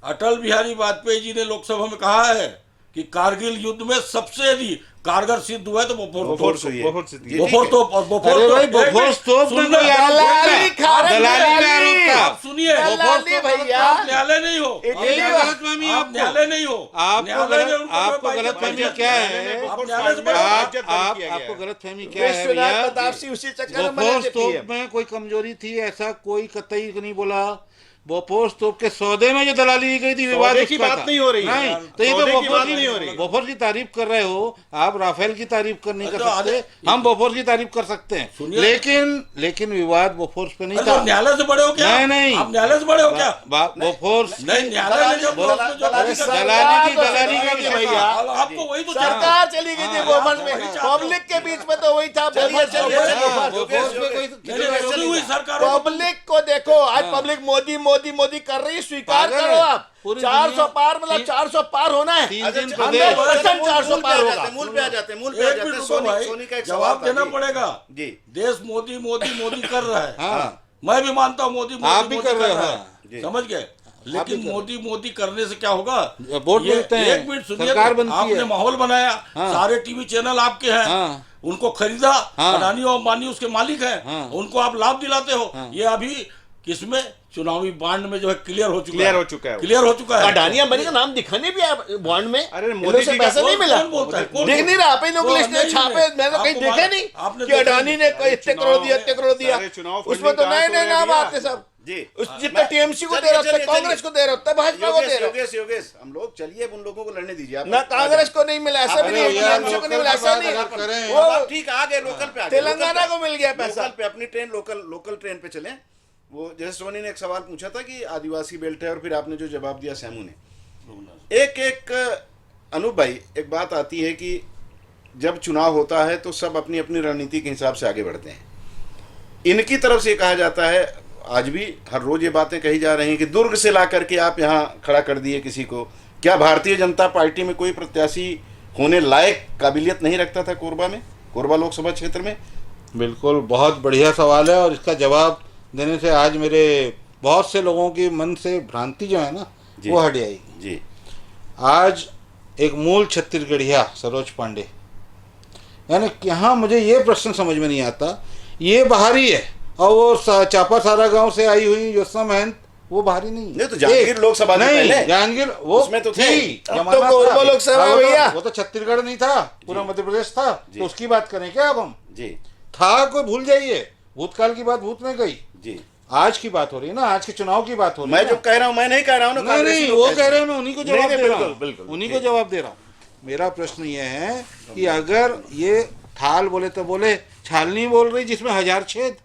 अटल बिहारी वाजपेयी जी ने लोकसभा में कहा है कि कारगिल युद्ध में सबसे अधिक कारगर सिद्ध हुआ है तो बोफोर्स हुई है। बोफोर्स हुई है। ये बोफोर ठीक तो है। बोफोर अरे तो भाई, एक बोफोर्स तो सुन अपने लो, को यार दलाली खा रहे हैं, दलाली में आरोप था। आप सुनिए, दलाली भैया, आप न्यायालय नहीं हो, इटली क्या में- गलतफहमी है आप आपको? न्यायालय नहीं हो, आपको न्यायालय ने उनको आपको कोई गलतफहमी बाइज्जत क्या किया है? आप न्यायालय से बड़े आपको गलतफहमी क्या है विश्वनाथ भैया? प्रताप सिंह उसी चक्कर में बने बोफोर्स थे तोप PM। में कोई कमजोरी थी ऐसा कोई कतई नहीं बोला। बोफोर्स तोप के सौदे में जो दलाली की गई थी विवाद सौदे की उसका बात था। नहीं हो रही है। नहीं, तो ये तो सौदे की बोफोर्स बात नहीं हो रही। बोफोर्स की तारीफ कर रहे हो आप, राफेल की तारीफ कर नहीं कर तो सकते। आधे- हम बोफोर्स की तारीफ कर सकते हैं, सुनिए- लेकिन विवाद बोफोर्स पे नहीं अरे था। तो न्यायालय से बड़े हो क्या? नहीं। आप न्यायालय से बड़े हो क्या? बोफोर्स नहीं, न्यायालय ने जब दलाली- उसमें जो दलाली- फैसला दलाली की सरकार दलाली तो का चली गई विषय भैया। था। आपको वही तो चाहते हो। सरकार चली गई थी गवर्नमेंट वही में, चाहते हो। पब्लिक के बीच में तो वही था। चलिए, चलिए, चलिए। हाँ, बोफोर्स पे कोई नहीं, नहीं, नहीं, हुई सरकारों को- पब्लिक को देखो, आज पब्लिक मोदी मोदी मोदी कर रही है, स्वीकार पागल करो है। आप। पूरी 400 दुनिया- पार, मतलब 400 पार होना है। 3 अच्छा, दिन अच्छा, प्रदेश 100% 400 पार होगा। मूल पे आ जाते हैं, मूल पे आ एक जाते मिनट हैं। रुको भाई, सोनी का एक जवाब सवाल था देना जी। पड़ेगा। जी। देश मोदी मोदी मोदी कर रहा है। हाँ। मैं भी मानता हूँ मोदी मोदी आप भी मोदी कर रहे हो, रहा हाँ। है। जी। समझ गए? आप लेकिन भी कर मोदी मोदी करने से क्या होगा? वोट ये- मिलते हैं, एक मिनट सुनिए, सरकार बनती आपने है। माहौल बनाया, हाँ। सारे टीवी चैनल आपके हैं, हाँ। उनको खरीदा, हाँ। अडानी और अंबानी उसके मालिक हैं, हाँ। उनको आप लाभ दिलाते हो। हाँ। ये अभी किसमें चुनावी बांड में जो है क्लियर हो चुका क्लियर है। हो चुका है वो। क्लियर हो चुका है। अडानी अंबानी का नाम दिखा नहीं भी है बॉन्ड में। अरे इन मोदी लोग से जी का- पैसा नहीं मिला। कौन बोलता है? कौन दिख नहीं रहा, आप इन लोग तो लिस्ट में नहीं, छापे, नहीं, मैंने कहीं आपको देखा मालूम- नहीं आपने कि देखा अडानी नहीं। ने कोई इतने करोड़ दिया, इतने करोड़ दिया। सारे चुनाव उसमें तो फंडिंग नए कहाँ नए से नाम हो रही है? आते सब। जी। उस जितना टीएमसी को दे रहा था, कांग्रेस को दे रहा था, भाजपा को दे योगेश रहा योगेश योगेश हम लोग चलिए, अब उन लोगों को लड़ने दीजिए आप। ना कांग्रेस को नहीं मिला, ऐसा भी नहीं है, अरे यार, टीएमसी को नहीं लोकल मिला, ऐसा की नहीं बात अगर करें- है। अब वो आप ठीक आ गए, लोकल पे आ गए। तेलंगाना लोकल को मिल गया पे- पैसा। लोकल पे अपनी ट्रेन, लोकल ट्रेन पे चलें। वो जैसे सोनी ने एक सवाल पूछा था कि आदिवासी बेल्ट है, और फिर आपने जो जवाब दिया सैमू ने। एक अनूप भाई, एक बात आती है कि जब चुनाव होता है तो सब अपनी अपनी रणनीति के हिसाब से आगे बढ़ते हैं। इनकी तरफ से कहा जाता है, आज भी हर रोज ये बातें कही जा रही हैं कि दुर्ग से ला करके आप यहाँ खड़ा कर दिए किसी को। क्या भारतीय जनता पार्टी में कोई प्रत्याशी होने लायक काबिलियत नहीं रखता था कोरबा लोकसभा क्षेत्र में? बिल्कुल, बहुत बढ़िया सवाल है, और इसका जवाब देने से आज मेरे बहुत से लोगों की मन से भ्रांति जो है ना, जी। वो हट जाएगी। जी। आज एक मूल छत्तीसगढ़िया सरोज पांडे, यानी यहाँ मुझे ये प्रश्न समझ में नहीं आता, ये बाहरी है और वो चापा सारा गांव से आई हुई ज्योत्सना महंत वो बाहरी नहीं है। नहीं, तो जहांगीर एक- लोकसभा से नहीं, पहले जहांगीर वो उसमें तो थे। थी, अब जमाना तो था। कोरबा लोकसभा अब वो तो- भैया। वो तो छत्तीसगढ़ नहीं था, पूरा मध्य प्रदेश था। जी। तो उसकी बात करें क्या अब हम? जी। था कोई भूल जाइए, भूतकाल की बात भूत में गई। जी। आज की बात हो रही है ना, आज के चुनाव की बात हो रही है मैं ना। जो कह रहा हूँ, मैं नहीं कह रहा हूँ ना, नहीं कांग्रेसी नहीं, लोग वो कहते कह हैं। रहे हैं, मैं उन्हीं को जवाब नहीं, दे रहा बिल्कुल, हूँ, बिल्कुल। उन्हीं को जवाब दे रहा हूँ। मेरा प्रश्न ये है कि अगर ये थाल बोले तो बोले, छालनी बोल रही जिसमें 1000 छेद,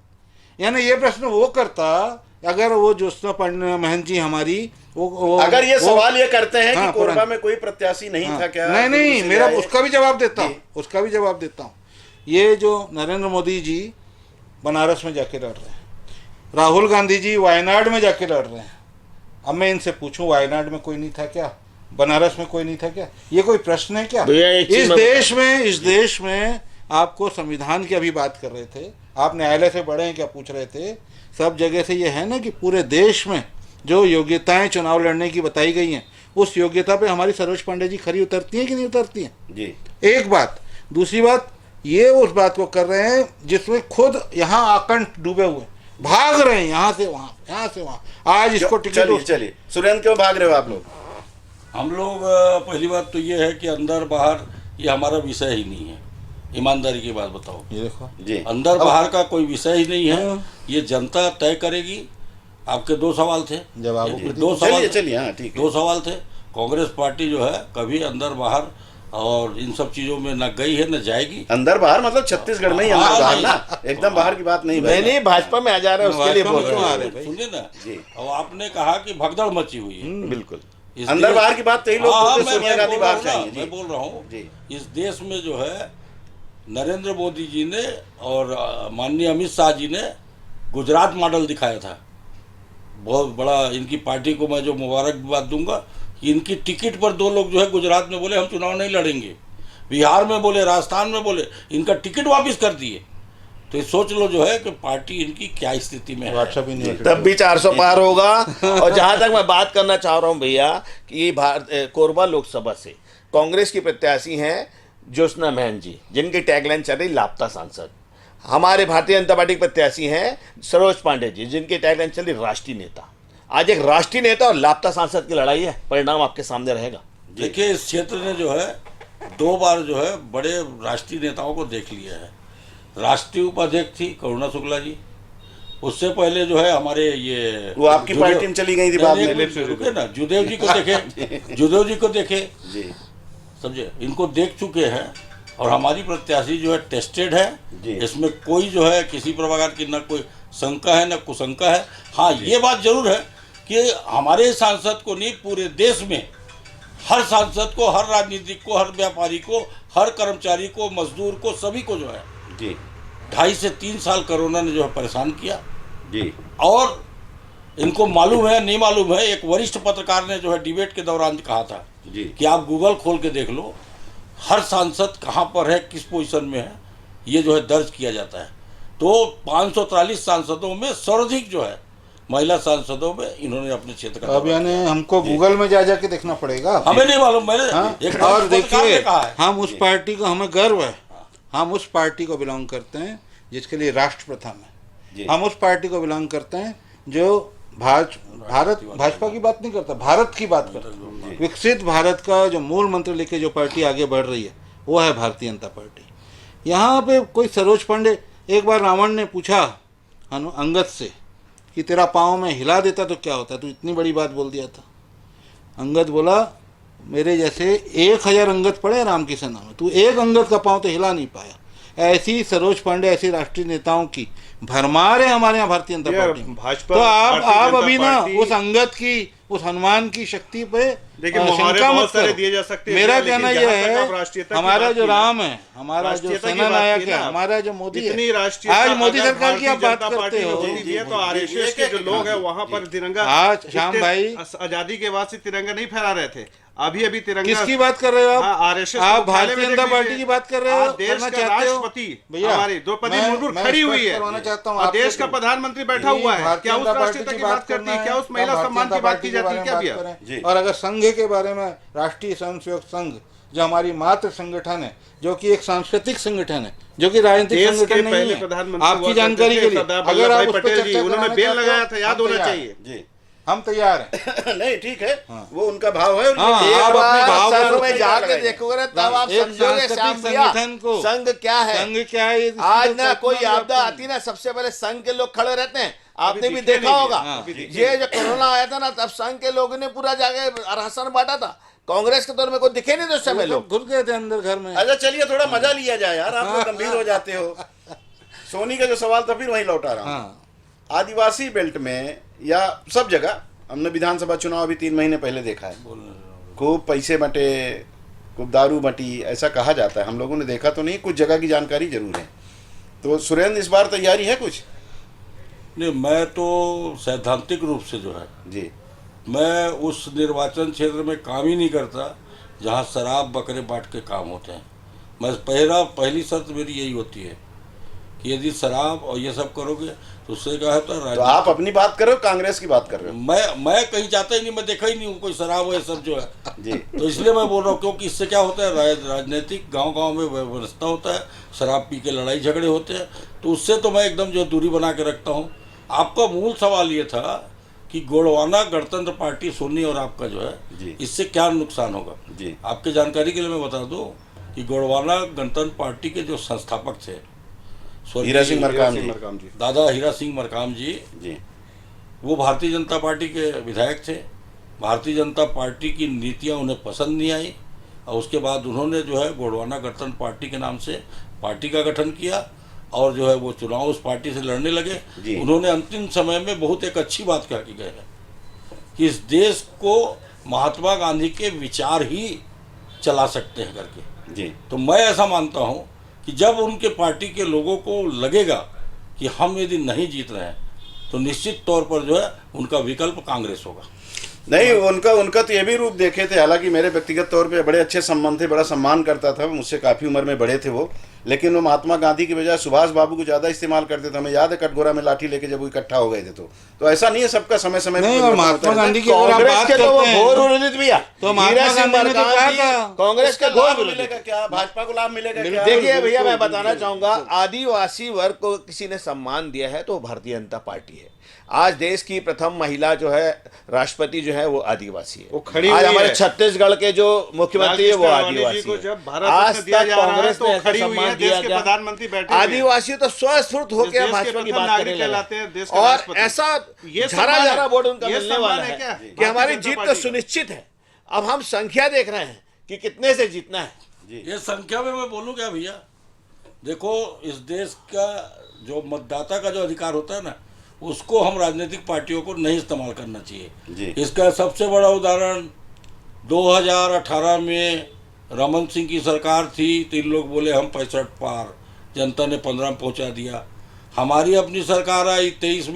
यानी ये प्रश्न वो करता अगर वो ज्योत्सना पांडे महंत जी हमारी वो अगर ये सवाल ये करते हैं हाँ, कि कोरबा पुराना- में कोई प्रत्याशी नहीं हाँ, था क्या? नहीं दुर्ग नहीं, से मेरा आए? उसका भी जवाब देता हूँ, जी। उसका भी जवाब देता हूँ। ये जो नरेंद्र मोदी जी बनारस में जाके लड़ रहे हैं, राहुल गांधी जी वायनाड में जाके लड़ रहे हैं, अब मैं इनसे पूछूं वायनाड में कोई नहीं था क्या, बनारस में कोई नहीं था क्या? ये कोई प्रश्न है क्या? भैया, एक चीज इस देश में आपको संविधान की अभी बात कर रहे थे, आप न्यायालय से बड़े हैं क्या पूछ रहे थे। सब जगह से ये है ना कि पूरे देश में जो योग्यताएं चुनाव लड़ने की बताई गई हैं, उस योग्यता पे हमारी सरोज पांडे जी खरी उतरती हैं कि नहीं उतरती हैं? जी। एक बात। दूसरी बात, ये उस बात को कर रहे हैं जिसमें खुद यहाँ आकंठ डूबे हुए भाग रहे हैं, यहाँ से वहाँ, यहाँ से वहाँ। आज इसको चलिए टिकट चलिए, सुरेंद्र क्यों भाग रहे हो आप लोग? हम लोग पहली बात तो ये है कि अंदर बाहर ये हमारा विषय ही नहीं है। ईमानदारी की बात बताओ, ये देखो, जी। अंदर बाहर का कोई विषय ही नहीं है। हाँ। ये जनता तय करेगी। आपके 2 सवाल थे, जवाबों जी। को 2 सवाल चलिए थे। चलिए, हाँ ठीक है। 2 सवाल थे। कांग्रेस पार्टी जो है कभी अंदर बाहर और इन सब चीजों में न गई है न जाएगी। अंदर बाहर मतलब छत्तीसगढ़ में ही अंदर हाँ, बाहर नहीं। ना, एकदम बाहर की बात नहीं भाई। नहीं नहीं, भाजपा में आ जा रहा है, उसके लिए भाजपा बोल में रहे क्यों आ हैं। रहे भाई? सुनिए ना जी। और आपने कहा कि भगदड़ मची हुई है बिल्कुल। इस अंदर देश- बाहर की बात तो ही लोग हाँ, बोलते, मैं सोनिया गांधी बोल रहा बाहर हूँ ना, चाहिए। मैं जी। बोल रहा हूँ जी। इस देश में जो है नरेंद्र मोदी जी ने और माननीय अमित शाह जी ने गुजरात मॉडल दिखाया था। बहुत बड़ा इनकी पार्टी को मैं जो मुबारकबाद दूंगा कि इनकी टिकट पर 2 लोग जो है गुजरात में बोले हम चुनाव नहीं लड़ेंगे, बिहार में बोले, राजस्थान में बोले, इनका टिकट वापस कर दिए। तो ये सोच लो जो है कि पार्टी इनकी क्या स्थिति में है। व्हाट्सएप ही नहीं तब भी 400 पार होगा। और जहां तक मैं बात करना चाह रहा हूं भैया कि ये कोरबा लोकसभा से कांग्रेस की प्रत्याशी हैं ज्योत्सना महन जी, जिनकी टैगलाइन चल रही लापता सांसद। हमारे भारतीय जनता पार्टी के प्रत्याशी हैं सरोज पांडे जी, जिनकी टैगलाइन चल रही राष्ट्रीय नेता। आज एक राष्ट्रीय नेता और लापता सांसद की लड़ाई है, परिणाम आपके सामने रहेगा। देखिए, इस क्षेत्र ने जो है 2 बार जो है बड़े राष्ट्रीय नेताओं को देख लिया है। राष्ट्रीय उपाध्यक्ष थी करुणा शुक्ला जी, उससे पहले जो है हमारे ये वो आपकी पार्टी में चली गई थी बाद में। रुके ना, जुदेव जी को देखे, जुदेव जी को देखे जी, समझे, इनको देख चुके हैं। और हमारी प्रत्याशी जो है टेस्टेड है, इसमें कोई जो है किसी प्रकार की ना कोई शंका है ना कुशंका है। हाँ, ये बात जरूर है कि हमारे सांसद को नहीं, पूरे देश में हर सांसद को, हर राजनीतिक को, हर व्यापारी को, हर कर्मचारी को, मजदूर को, सभी को जो है जी 2.5 से 3 साल कोरोना ने जो है परेशान किया जी। और इनको मालूम है नहीं मालूम है, एक वरिष्ठ पत्रकार ने जो है डिबेट के दौरान कहा था जी कि आप गूगल खोल के देख लो, हर सांसद कहाँ पर है, किस पोजीशन में है, ये जो है दर्ज किया जाता है। तो 543 सांसदों में सर्वाधिक जो है महिला सांसदों में इन्होंने अपने क्षेत्र का अब यानी हमको गूगल में जा के देखना पड़ेगा। हमें नहीं मालूम, मैंने हाँ? एक और वरिष्ठ पत्रकार ने देखिए, कहा है। हम उस पार्टी को, हमें गर्व है, हम उस पार्टी को बिलोंग करते हैं जिसके लिए राष्ट्र प्रथम जी। है। हम उस पार्टी को बिलोंग करते हैं जो भारत भाजपा की बात नहीं करता, भारत की बात करता है। विकसित भारत का जो मूल मंत्र लेके जो पार्टी आगे बढ़ रही है वो है भारतीय जनता पार्टी। यहाँ पे कोई सरोज पांडे, एक बार रावण ने पूछा अंगद से कि तेरा पाँव में हिला देता तो क्या होता, तू इतनी बड़ी बात बोल दिया था। अंगद बोला, मेरे जैसे 1000 अंगद पड़े राम की सेना में, तू एक अंगद का पाँव तो हिला नहीं पाया। ऐसी सरोज पांडे, ऐसी राष्ट्रीय नेताओं की भरमार है हमारे यहाँ भारतीय जनता पार्टी में। भाजपा, तो भारतीय आप जनता अभी ना पार्टी- उस अंगद की, उस हनुमान की शक्ति पे देखिए, मुहावरे शंका बहुत मत सारे करो। दिए जा सकते हैं, मेरा लेकिन कहना जहाँ यह तक आप है, राष्ट्रीयता की हमारा बात जो की ना, राम है, हमारा जो राष्ट्रीयता की सेना बात नायक की है, ना, हमारा जो मोदी इतनी है, राष्ट्रीयता आज मोदी अगर सरकार की आप भारतीय बात जनता करते पार्टी हो। में होती भी है, तो आरएसएस के जो लोग हैं वहाँ पर तिरंगा, आज श्याम इतने भाई, आजादी के बाद से तिरंगा नहीं फहरा रहे थे। अभी तिरंगा किसकी बात कर रहे हो आप? हाँ, RSS को आप मुख्यालय भारतीय में देख जनता लीजिए। पार्टी की बात कर रहे हो? आज देश करना का चाहते हो? राष्ट्रपति भैया, हमारी द्रौपदी मुर्मू मैं खड़ी हुई स्पष्ट करवाना चाहता हूँ है और आपको देश का कि प्रधानमंत्री बैठा ये हुआ है। भारतीय क्या उस जनता राष्ट्रीयता पार्टी की बात करती है? क्या उस महिला भारतीय सम्मान जनता की बात पार्टी की के जाती बारे है? में क्या बात भैया? करें? जी। और अगर संघ के बारे में, राष्ट्रीय स्वयंसेवक संघ जो हमारी मातृ संगठन है, जो कि एक सांस्कृतिक संगठन है, जो कि राजनीतिक देश के संगठन नहीं पहले है, प्रधानमंत्री आपकी हुआ जानकारी करते के थे लिए, सरदार अगर आप वल्लभ उस भाई पर पटेल जी, चर्चा उन्होंने कराना बेल चाहते हो, लगाया था, याद हम होना तैयार चाहिए। हैं। जी हम तैयार हैं। नहीं ठीक है, वो उनका भाव है और ये हाँ, एक आप बार अपने भाव सर को में में जाकर जाके देखोगे तब आप एक समझोगे सांस्कृतिक श्याम भैया, संगठन को, संघ क्या है। संघ क्या है, इसकी आज तो ना कोई कल्पना आपदा करते आती ना, सबसे पहले संघ के लोग खड़े रहते हैं। आपने भी दिखे देखा नहीं होगा, है, अभी दिखे ये जो कोरोना आया था ना, तब संघ के लोगों ने पूरा जाके राशन बांटा था। कांग्रेस के दौर में कोई दिखे नहीं थे उस समय हैं। लोग। घुस गए थे अंदर घर में। अच्छा चलिए थोड़ा मजा लिया जाए यार, आप लोग गंभीर हो जाते हो। सोनी का जो सवाल था फिर वहीं लौटा रहा हूँ। हाँ, आदिवासी बेल्ट में या सब जगह हमने विधानसभा चुनाव अभी 3 महीने पहले देखा है, खूब पैसे बंटे, खूब दारू बंटी, ऐसा कहा जाता है। हम लोगों ने देखा तो नहीं, कुछ जगह की जानकारी जरूर है। तो सुरेंद्र इस बार तैयारी है कुछ? नहीं, मैं तो सैद्धांतिक रूप से जो है, जी मैं उस निर्वाचन क्षेत्र में काम ही नहीं करता जहाँ शराब बकरे बांट के काम होते हैं। मैं पहली शर्त मेरी यही होती है कि यदि शराब और ये सब करोगे तो उससे क्या होता है, तो आप अपनी बात कर रहे हो, कांग्रेस की बात कर रहे हो? मैं कहीं जाता ही नहीं, मैं देखा ही नहीं हूँ कोई शराब वो ये सब जो है। जी तो इसलिए मैं बोल रहा हूँ, क्योंकि इससे क्या होता है, राजनीतिक गांव-गांव में व्यवस्था होता है, शराब पी के लड़ाई झगड़े होते हैं, तो उससे तो मैं एकदम जो दूरी बना के रखता हूँ। आपका मूल सवाल ये था कि गोंडवाना गणतंत्र पार्टी सोनी और आपका जो जी। है, इससे क्या नुकसान होगा। जी आपके जानकारी के लिए मैं बता दूं कि गोंडवाना गणतंत्र पार्टी के जो संस्थापक थे स्वर्गीय हीरा सिंह मरकाम जी। मरकाम जी, दादा हीरा सिंह मरकाम जी, जी वो भारतीय जनता पार्टी के विधायक थे। भारतीय जनता पार्टी की नीतियां उन्हें पसंद नहीं आई और उसके बाद उन्होंने जो है गोंडवाना गणतंत्र पार्टी के नाम से पार्टी का गठन किया और जो है वो चुनाव उस पार्टी से लड़ने लगे। जी। उन्होंने अंतिम समय में बहुत एक अच्छी बात कह के गए हैं कि इस देश को महात्मा गांधी के विचार ही चला सकते हैं करके। जी तो मैं ऐसा मानता हूँ कि जब उनके पार्टी के लोगों को लगेगा कि हम यदि नहीं जीत रहे हैं तो निश्चित तौर पर जो है उनका विकल्प कांग्रेस होगा। नहीं, उनका उनका तो ये भी रूप देखे थे। हालांकि मेरे व्यक्तिगत तौर पे बड़े अच्छे संबंध थे, बड़ा सम्मान करता था, मुझसे काफ़ी उम्र में बड़े थे वो, लेकिन वो महात्मा गांधी की बजाय सुभाष बाबू को ज़्यादा इस्तेमाल करते थे। हमें याद है कटघोरा में लाठी लेके जब वो इकट्ठा हो गए थे। तो ऐसा नहीं है, सबका समय समय नहीं, पर और परिवर्तन महात्मा होता रहता है। गांधी की अगर आप कांग्रेस बात के तो वो करते हैं, घोर विरोधी भैया, तो महात्मा हीरा सिंह गांधी ने तो कहा मरकाम था, जी कांग्रेस का उसका घोर लाभ विरोधी। मिलेगा क्या, भाजपा को लाभ मिलेगा क्या? देखिए भैया, मैं बताना चाहूंगा, आदिवासी वर्ग को किसी ने सम्मान दिया है तो वो भारतीय जनता पार्टी है। आज देश की प्रथम महिला जो है राष्ट्रपति जो है वो आदिवासी है। वो खड़ी आज हुई हमारे है। छत्तीसगढ़ के जो मुख्यमंत्री है वो लालकृष्ण आडवाणी जी आदिवासी को है। जब भारत आज रत्न दिया तक जा रहा है कांग्रेस तो ने ऐसा खड़ी हुई सम्मान है, दिया देश के क्या? प्रधानमंत्री बैठे हुए हैं। आदिवासी तो स्वस्फूर्त होकर देश के भाजपा की प्रथम बात नागरिक करने कहलाते हैं, लगे देश के और राष्ट्रपति। ऐसा ये झरा सम्मान झरा है। वोट उनका ये मिलने सम्मान वाला है है क्या? कि हमारी भारतीय जनता जीत तो पार्टी का। सुनिश्चित है। अब हम संख्या देख रहे हैं कि कितने से जीतना है। ये संख्या में मैं बोलूँ क्या भैया, देखो इस देश का जो मतदाता का जो अधिकार होता है ना, उसको हम राजनीतिक पार्टियों को नहीं इस्तेमाल करना जी। चाहिए। इसका सबसे बड़ा उदाहरण 2018 में रमन सिंह की सरकार थी, 3 लोग बोले हम 65 पार, जनता ने 15 में पहुंचा दिया। हमारी अपनी सरकार आई 23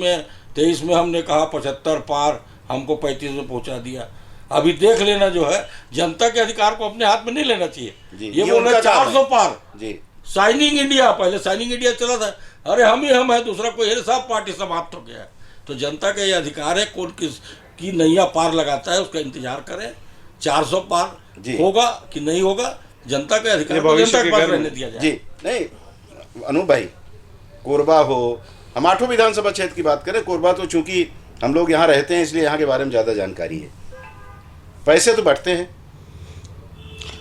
में हमने कहा 75 पार, हमको 35 में पहुंचा दिया। अभी देख लेना जो है, जनता के अधिकार को अपने हाथ में नहीं लेना चाहिए। जी, ये ये बोल रहे उनका काम 400 पार, जी शाइनिंग इंडिया, पहले शाइनिंग इंडिया चला था, अरे हम ही हम है, दूसरा कोई है, सब पार्टी समाप्त हो गया है। तो जनता का ये अधिकार है, कौन किस की नैया पार लगाता है उसका इंतजार करें। 400 पार जी। होगा कि नहीं होगा, जनता के अधिकार ये को भविष्य जनता के के पास घर में। रहने दिया जाए। जी। नहीं अनूप भाई, कोरबा हो, हम 8 विधानसभा क्षेत्र की बात करें, कोरबा तो चूंकि हम लोग यहाँ रहते हैं इसलिए यहाँ के बारे में ज़्यादा जानकारी है। पैसे तो बढ़ते हैं।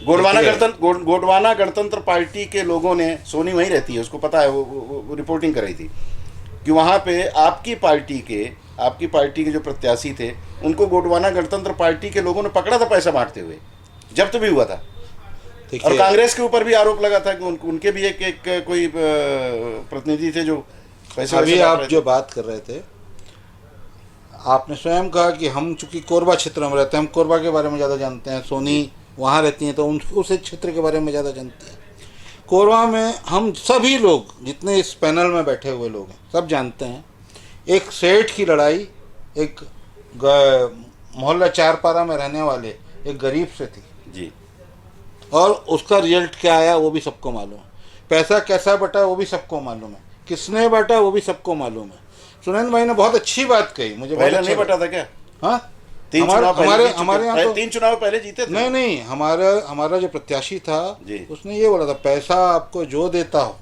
गोंडवाना गणतंत्र पार्टी के लोगों ने, सोनी वहीं रहती है, उसको पता है, वो रिपोर्टिंग कर रही थी कि वहाँ पे आपकी पार्टी के जो प्रत्याशी थे उनको गोंडवाना गणतंत्र पार्टी के लोगों ने पकड़ा था पैसा बांटते हुए, जब्त भी हुआ था। और कांग्रेस के ऊपर भी आरोप लगा था कि उनके भी एक कोई प्रतिनिधि थे जो पैसे अभी वैसे बांट आप रहे जो थे। बात कर रहे थे, आपने स्वयं कहा कि हम चूंकि कोरबा क्षेत्र में रहते हैं, हम कोरबा के बारे में ज़्यादा जानते हैं, सोनी वहाँ रहती हैं तो उस क्षेत्र के बारे में ज़्यादा जानती हैं। कोरबा में हम सभी लोग, जितने इस पैनल में बैठे हुए लोग हैं, सब जानते हैं, एक सेठ की लड़ाई एक मोहल्ला चारपारा में रहने वाले एक गरीब से थी जी और उसका रिजल्ट क्या आया वो भी सबको मालूम है। पैसा कैसा बटा वो भी सबको मालूम है, किसने बटा वो भी सबको मालूम है। सुरेंद्र भाई ने बहुत अच्छी बात कही, मुझे बहुत पहले अच्छा नहीं लगा। बटा था क्या? हाँ, 3 हमारे चुनाव पहले हमारे जीत चुके- हमारे यहाँ तो 3 चुनाव पहले जीते थे। नहीं, हमारा जो प्रत्याशी था जी। उसने ये बोला था, पैसा आपको जो देता हो,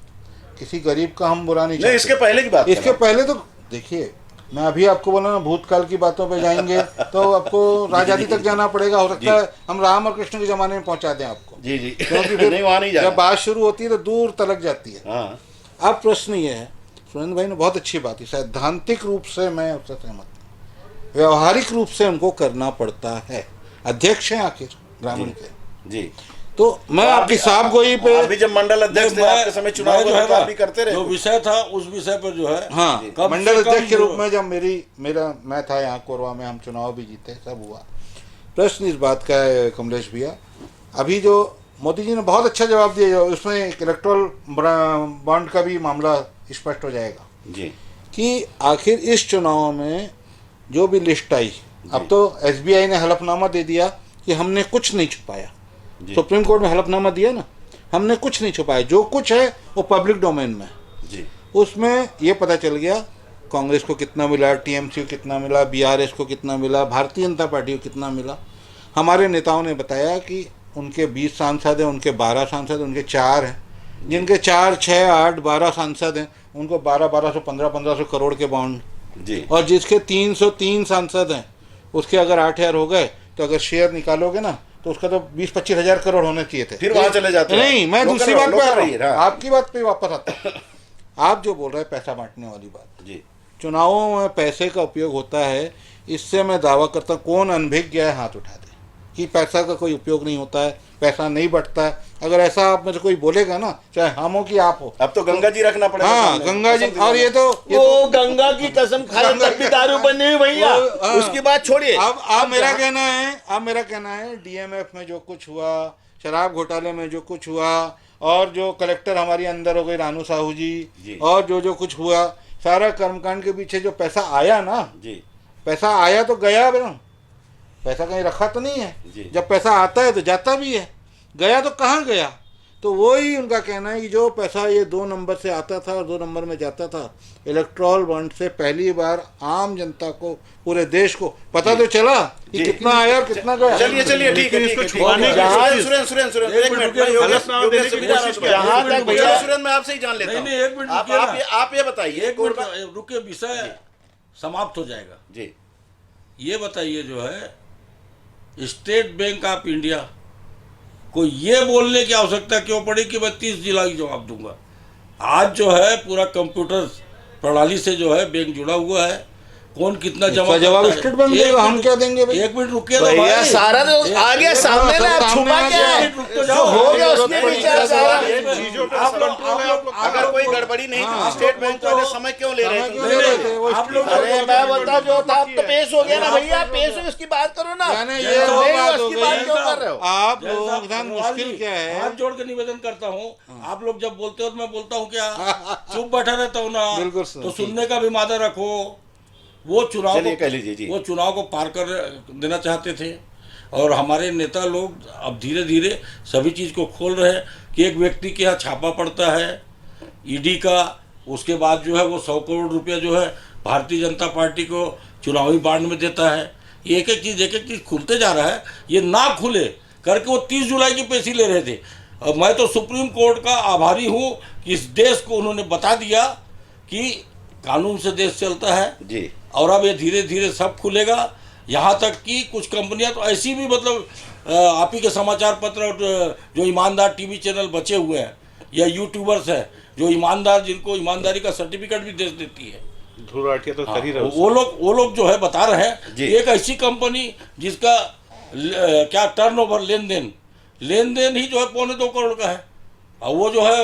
किसी गरीब का हम बुरा नहीं नहीं, चाहते। इसके पहले की बात इसके कर रहा पहले तो देखिए, मैं अभी आपको बोला ना, भूतकाल की बातों पे जाएंगे तो आपको राजादी तक जाना पड़ेगा। हो सकता है हम राम और कृष्ण के जमाने में पहुंचा दें आपको, हूं। जी जी क्योंकि फिर नहीं, वहाँ नहीं जाना। जब बात शुरू होती है तो दूर तलक जाती है। हाँ अब प्रश्न ये है, सुरेंद्र भाई ने बहुत अच्छी बात की, सैद्धांतिक रूप से मैं उससे सहमत हूँ, व्यवहारिक रूप से उनको करना पड़ता है। अध्यक्ष हैं आखिर ग्रामीण के, जी। तो मैं आपकी साहब गोई पे आप भी जब मंडल अध्यक्ष थे आपके समय चुनाव मैं जो का है प्रचार ना, भी करते रहे। जो विषय था उस विषय पर जो है, हाँ, कम मंडल से कम अध्यक्ष के जो- रूप में जब मैं था यहाँ कोरबा में, हम चुनाव भी जीते, सब हुआ। प्रश्न इस बात का है कमलेश भैया, अभी जो मोदी जी ने बहुत अच्छा जवाब दिया, उसमें इलेक्ट्रल बॉन्ड का भी मामला स्पष्ट हो जाएगा जी कि आखिर इस चुनाव में जो भी लिस्ट आई, अब तो SBI ने हलफनामा दे दिया कि हमने कुछ नहीं छुपाया। जी। सुप्रीम कोर्ट में हलफनामा दिया ना, हमने कुछ नहीं छुपाया, जो कुछ है वो पब्लिक डोमेन में है। जी उसमें ये पता चल गया कांग्रेस को कितना मिला, TMC को कितना मिला, BRS को कितना मिला, भारतीय जनता पार्टी को कितना मिला। हमारे नेताओं ने बताया कि उनके 20 सांसद हैं, उनके 12 सांसद, उनके 4 हैं, जिनके 4, 6, 8, 12 सांसद हैं उनको 1200, 1500 करोड़ के बॉन्ड, जी और जिसके 303 सांसद हैं उसके अगर 8000 हो गए तो अगर शेयर निकालोगे ना तो उसका तो 20-25 हजार करोड़ होने चाहिए थे। फिर वहां चले जाते हैं। नहीं, मैं लोकल दूसरी बात पे आ रहा रहिए, हूं, हाँ। आपकी बात पे वापस आता हूं। आप जो बोल रहे हैं पैसा बांटने वाली बात, जी चुनावों में पैसे का उपयोग होता है, इससे मैं दावा करता हूँ, कौन अनभिज्ञ है हाथ उठा दे कि पैसा का कोई उपयोग नहीं होता है, पैसा नहीं बढ़ता है। अगर ऐसा आप में से कोई बोलेगा ना, चाहे हम हो कि आप हो, अब तो गंगा जी रखना पड़ेगा हाँ सामने। गंगा जी, कसम और ये तो वो गंगा की कसम खाए तब भी दारू बनी हुई भैया, हाँ। उसकी बात छोड़िए। अब मेरा कहना है DMF में जो कुछ हुआ, शराब घोटाले में जो कुछ हुआ, और जो कलेक्टर हमारी अंदर हो गई रानू साहू जी, और जो कुछ हुआ, सारा कर्मकांड के पीछे जो पैसा आया ना, जी पैसा आया तो गया ना, पैसा कहीं रखा तो नहीं जी। है। जब पैसा आता है तो जाता भी है, गया तो कहाँ गया। तो वही उनका कहना है कि जो पैसा ये 2 नंबर से आता था और 2 नंबर में जाता था, इलेक्ट्रॉल बॉन्ड से पहली बार आम जनता को, पूरे देश को पता तो चला कि जी। कितना आया और कितना गया। चलिए चलिए ठीक है, ठीक है, ठीक है। जहाँ- सुरेंद्र एक मिनट, मैं योगेश से भी जा रहा हूं। जहाँ तक भैया- चलो, सुरेंद्र मैं आपसे ही जान लेता हूं। नहीं, एक मिनट आप रुकिए ना। आप ये बताइए, एक मिनट रुके, विषय समाप्त हो जाएगा। जी ये बताइए जो है स्टेट बैंक ऑफ इंडिया को ये बोलने की आवश्यकता क्यों पड़ी कि मैं 30 जुलाई की जवाब दूंगा। आज जो है पूरा कंप्यूटर प्रणाली से जो है बैंक जुड़ा हुआ है, कौन कितना जमा इसका जवाब करता है। स्टेट बैंक देगा, हम क्या देंगे भाई? एक मिनट रुकिए ना भैया भाई। सारा तो आ गया सामने ना, अब छुपा क्या है? रुक तो जो जाओ। हो गया उसके पीछे सारा। चीजों पे आप लोग- कंट्रोल है, आप लोग- अगर कोई गड़बड़ी नहीं थी, स्टेट बैंक वाले समय क्यों ले रहे समय थे? क्यों ले रहे थे? वो आप लोग अरे मैं बोलता जो था अब तो पेश हो गया ना भैया, पेश हो उसकी बात करो ना। यानी ये ये तो वो नहीं, बात हो उसकी बात गई। क्यों कर रहे हो? आप जैसा लोगों के साथ अग्रवाल मुश्किल जी, क्या है? हाथ जोड़ के निवेदन करता हूँ, आप लोग जब बोलते हो तो मैं बोलता हूँ क्या चुप बैठा रहता हूँ ना, बिल्कुल तो सुनने का भी मादा रखो। वो चुनाव चलिए, कह लीजिए जी। वो चुनाव को पार कर देना चाहते थे, और हमारे नेता लोग अब धीरे धीरे सभी चीज़ को खोल रहे हैं कि एक व्यक्ति के यहाँ छापा पड़ता है ईडी का, उसके बाद जो है वो 100 करोड़ रुपया जो है भारतीय जनता पार्टी को चुनावी बांड में देता है। ये एक एक चीज़ खुलते जा रहा है, ये ना खुले करके वो 30 जुलाई की पेशी ले रहे थे। अब मैं तो सुप्रीम कोर्ट का आभारी हूँ कि इस देश को उन्होंने बता दिया कि कानून से देश चलता है, जी और अब ये धीरे धीरे सब खुलेगा। यहाँ तक कि कुछ कंपनियां तो ऐसी भी, मतलब आप ही के समाचार पत्र और जो ईमानदार टीवी चैनल बचे हुए हैं या यूट्यूबर्स हैं जो ईमानदार, जिनको ईमानदारी का सर्टिफिकेट भी दे देती है, धूलराटिया तो कर ही रहे हो। वो लोग जो है बता रहे हैं जी। कि एक ऐसी कंपनी जिसका क्या टर्नओवर लेन देन ही जो है 1.25 करोड़ का है, और वो जो है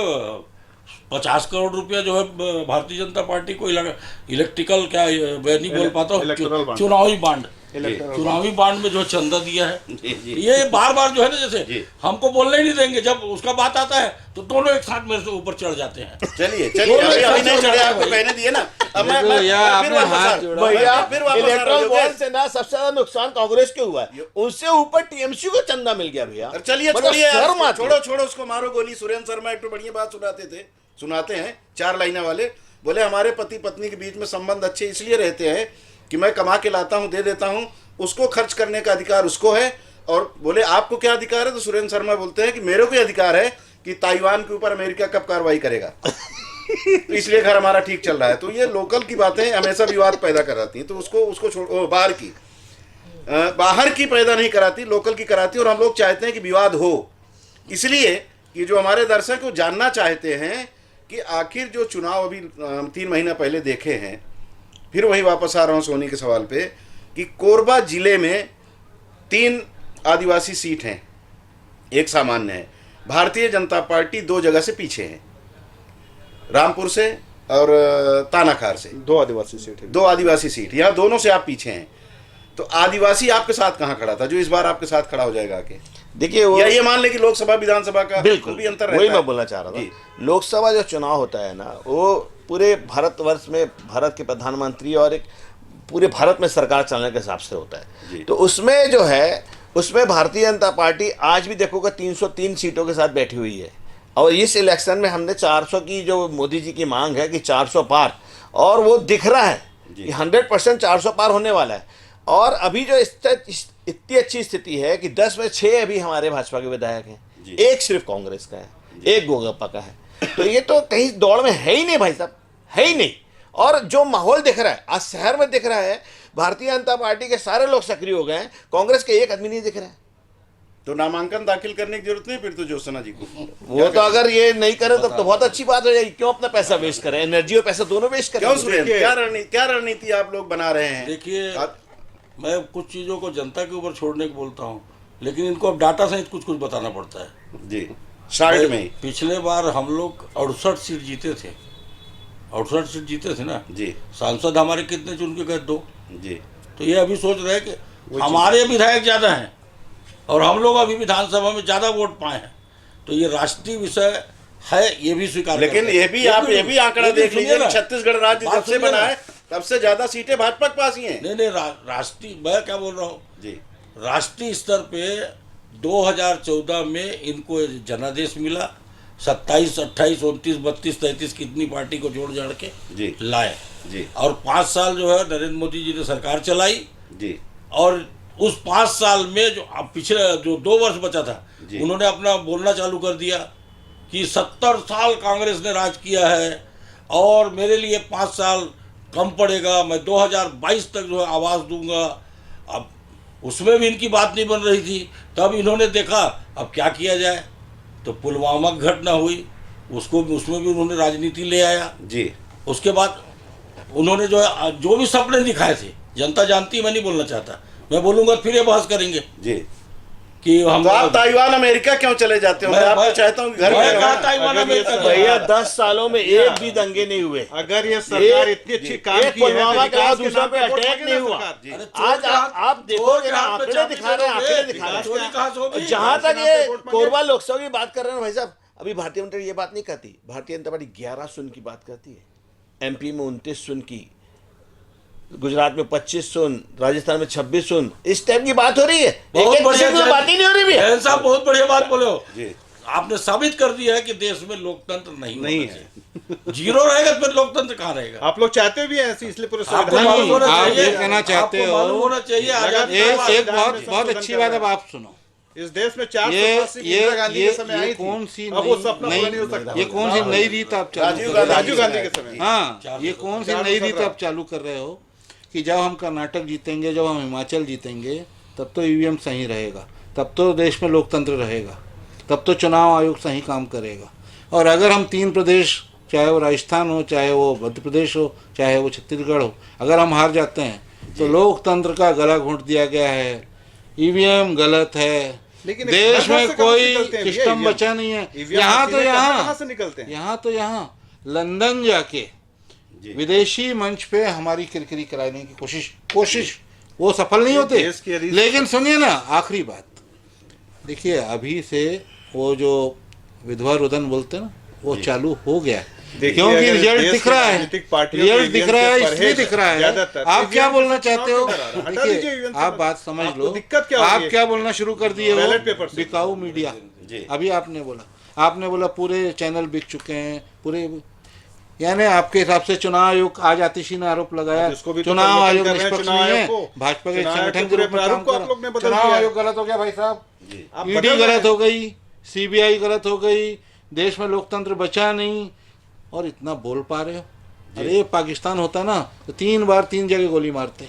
50 करोड़ रुपया जो है भारतीय जनता पार्टी को इलेक्ट्रिकल क्या, मैं नहीं बोल पाता हूँ, इलेक्टोरल बांड। चुनावी बांड, इलेक्टोरल चुनावी बांड में जो चंदा दिया है, जी जी ये बार बार जो है ना, जी। जैसे हमको बोलने ही नहीं देंगे, जब उसका बात आता है तो दोनों एक साथ मेरे से ऊपर चढ़ जाते हैं। चलिए चलिए, अभी नहीं चढ़े, आपको कहने दिए ना। अब मैं भैया, फिर आपने वापस हाथ आ- जोड़ा। भैया फिर वापस आ रहा इलेक्ट्रॉल हूं, बॉन्ड योगेश। से ना सबसे ज्यादा नुकसान कांग्रेस के हुआ है, उनसे ऊपर टीएमसी को चंदा मिल गया भैया। और चलिए मतलब छोड़िए, शर्म आती है। छोड़ो उसको, मारो गोली। सुरेंद्र शर्मा एक तो बढ़िया बात सुनाते हैं 4 लाइनें वाले। बोले हमारे पति पत्नी के बीच में संबंध अच्छे इसलिए रहते हैं कि मैं कमा के लाता हूं, दे देता हूं, उसको खर्च करने का अधिकार उसको है। और बोले आपको क्या अधिकार है? तो सुरेंद्र शर्मा बोलते हैं कि मेरे को अधिकार है कि ताइवान के ऊपर अमेरिका कब कार्रवाई करेगा। तो इसलिए घर हमारा ठीक चल रहा है। तो ये लोकल की बातें हमेशा विवाद पैदा कराती हैं, तो उसको छोड़, बाहर की पैदा नहीं कराती, लोकल की कराती। और हम लोग चाहते हैं कि विवाद हो, इसलिए कि जो हमारे दर्शक वो जानना चाहते हैं कि आखिर जो चुनाव अभी 3 महीना पहले देखे हैं, फिर वही वापस आ रहा हूँ सोनी के सवाल पे, कि कोरबा जिले में 3 आदिवासी सीट हैं, एक सामान्य है। भारतीय जनता पार्टी 2 जगह से पीछे है, रामपुर से और तानाखार से 2 आदिवासी सीट है। 2 आदिवासी सीट, यहाँ दोनों से आप पीछे हैं। तो आदिवासी आपके साथ कहाँ खड़ा था जो इस बार आपके साथ खड़ा हो जाएगा आके? देखिए वो या ये मान ले कि लोकसभा विधानसभा का बिल्कुल भी अंतर वही रहता मैं है। बोलना चाह रहा जी। था। लोकसभा जो चुनाव होता है ना, वो पूरे भारतवर्ष में भारत के प्रधानमंत्री और एक पूरे भारत में सरकार चलाने के हिसाब से होता जी। है। तो उसमें जो है, उसमें भारतीय जनता पार्टी आज भी देखोगे 303 सीटों के साथ बैठी हुई है। और इस इलेक्शन में हमने 400 की जो मोदी जी की मांग है कि 400 पार, और वो दिख रहा है कि 100% 400 पार होने वाला है। और अभी जो इतनी अच्छी स्थिति है कि 10 में 6 अभी हमारे भाजपा के विधायक हैं, एक सिर्फ कांग्रेस का है, एक गोगप्पा का है। तो ये तो कहीं दौड़ में है ही नहीं भाई साहब, है ही नहीं। और जो माहौल दिख रहा है आज शहर में दिख रहा है, भारतीय जनता पार्टी के सारे लोग सक्रिय हो गए हैं, कांग्रेस के एक आदमी नहीं दिख रहा है। तो नामांकन दाखिल करने की जरूरत नहीं फिर तो ज्योत्सना जी को? वो तो अगर ये नहीं करे तब तो बहुत अच्छी बात हो जाएगी। क्यों अपना पैसा वेस्ट करें, एनर्जी और पैसा दोनों वेस्ट क्यों करें? सुरेंद्र, क्या रणनीति आप लोग बना रहे हैं? देखिए, आप- मैं कुछ चीज़ों को जनता के ऊपर छोड़ने को बोलता हूँ, लेकिन इनको अब डाटा सहित कुछ बताना पड़ता है। जी शार्ट में पिछले बार हम लोग 68 सीट जीते थे, 68 सीट जीते थे ना जी सांसद हमारे कितने चुन के गए? 2। जी तो ये अभी सोच रहे हैं कि हमारे विधायक ज़्यादा हैं और हम लोग अभी विधानसभा में ज़्यादा वोट पाए हैं। तो ये राष्ट्रीय विषय है, ये भी स्वीकार लेकिन करते हैं। ये भी आप ये भी आंकड़ा ये भी देख लीजिए सुनिए कि ना। छत्तीसगढ़ राज्य बात जब से सुनिए बना ना। है तब से ज्यादा सीटें भाजपा के पास ही हैं। नहीं, राष्ट्रीय, मैं क्या बोल रहा हूँ, जी राष्ट्रीय स्तर पे 2014 में इनको जनादेश मिला, 27, 28, 29, 32, 33 कितनी पार्टी को जोड़ जाड़ के जी लाए जी और 5 साल जो है नरेंद्र मोदी जी ने सरकार चलाई। जी और उस 5 साल में जो अब पिछले जो 2 वर्ष बचा था, जी। उन्होंने अपना बोलना चालू कर दिया कि 70 साल कांग्रेस ने राज किया है और मेरे लिए 5 साल कम पड़ेगा, मैं 2022 तक जो है आवाज़ दूंगा। अब उसमें भी इनकी बात नहीं बन रही थी, तब इन्होंने देखा अब क्या किया जाए, तो पुलवामा की घटना हुई, उसमें भी उन्होंने राजनीति ले आया। जी उसके बाद उन्होंने जो भी सपने दिखाए थे, जनता जानती है, मैं नहीं बोलना चाहता, मैं बोलूंगा फिर ये बहस करेंगे जी। कि हम तो आप ताइवान अमेरिका क्यों चले जाते हो? मैं आपको चाहता हूँ कि घर में मैं रहें। कहा ताइवान अगर ये अमेरिका सब- भैया 10 सालों में एक भी दंगे नहीं हुए। अगर ये सरकार इतनी अच्छी काम एक की है पुलवामा तो के बाद विकास के दूसरा नाम पे पे वोट अटैक मांगे नहीं ना हुआ। सरकार। जी। अरे आज आप देखोगे ना, आंकड़े दिखा रहे हैं, आंकड़े दिखा रहे हैं। चोरी कहाँ से जहां तक नाम ये पे वोट मांगे। कोरबा लोकसभा की बात कर रहे हैं भाई साहब, अभी भारतीय जनता पार्टी ये बात नहीं कहती। भारतीय जनता पार्टी 11 शून्य की बात करती है, एमपी में 29 शून्य की, गुजरात में 25 शून्य, राजस्थान में 26 शून्य, इस टाइप की बात हो रही है। बहुत एक बढ़िया की बात ही नहीं हो रही भैया। जैन साहब बहुत बढ़िया बात बोले हो। जी आपने साबित कर दिया है कि देश में लोकतंत्र नहीं नहीं होना चाहिए। जीरो रहेगा तो फिर लोकतंत्र कहाँ रहेगा? आप लोग चाहते भी हैं ऐसी, इसलिए पूरे आपको संविधान मालूम नहीं, होना आप चाहिए, ये कहना चाहते आपको मालूम हो। होना चाहिए आजादी के एक बाद- एक बहुत संशोधन बहुत अच्छी कर बात, रहे अब हैं। आप सुनो। इस देश में 4 ये इंदिरा गांधी के समय आई थी। कौन सी अब वो नई सपना पूरा नहीं हो सकता। ये कौन सी नई रीत आप चालू राजीव कर रहे राजीव हो? गांधी के समय। हाँ, ये कौन सी नई रीत 417 आप चालू कर रहे हो कि जब हम कर्नाटक जीतेंगे, जब हम हिमाचल जीतेंगे, तब तो ईवीएम सही रहेगा, तब तो देश में लोकतंत्र रहेगा, तब तो चुनाव आयोग सही काम करेगा। और अगर हम 3 प्रदेश, चाहे वो राजस्थान हो, चाहे वो मध्य प्रदेश हो, चाहे वो छत्तीसगढ़ हो, अगर हम हार जाते हैं तो लोकतंत्र का गला घोंट दिया गया है, ईवीएम गलत है, लेकिन देश घर घर में से कहाँ कोई निकलते हैं भैया सिस्टम EVM? बचा नहीं है। EVM यहाँ तो मशीनें कहाँ यहाँ से निकलते हैं? यहाँ तो यहाँ लंदन जाके जी। विदेशी मंच पे हमारी किरकिरी कराने की कोशिश वो सफल नहीं होते। देश की रीत- लेकिन सुनिए ना, आखिरी बात देखिए, अभी से वो जो विधवा रोदन बोलते हैं ना, वो चालू हो गया है। देखिए, क्योंकि अगर रिजल्ट देश दिख की रहा है, राजनीतिक पार्टियों के रिजल्ट दिख EVM रहा है, से इसलिए परहेज दिख रहा है। ज्यादातर। आप क्या EVM बोलना से चुनाव चाहते हो? क्यों करा रहा है? हटा दीजिए देखिए, EVM से। आप बात समझ आपको लो, दिक्कत क्या आप होगी? क्या बोलना शुरू कर दिए हो? बैलेट पेपर से। बिकाऊ मीडिया। जी। अभी आपने बोला पूरे चैनल बिक चुके हैं, पूरे, यानी आपके हिसाब से चुनाव आयोग आज आतिशी ने आरोप लगाया, अब इसको भी तो चुनाव परिवर्तन आयोग कर रहे हैं निष्पक्ष चुनाव नहीं है, आयोग को। भाजपा के चुनाव आयोग संगठन के के पूरे रूप में काम प्रारूप को कर आप लोग ने बदल चुनाव दिया है। आयोग गलत हो गया भाई साहब, आप ईडी बदल रहे गलत हैं। हो गई, सीबीआई गलत हो गई, देश में लोकतंत्र बचा नहीं, और इतना बोल पा रहे हो? अरे पाकिस्तान होता ना तो 3 बार 3 जगह गोली मारते,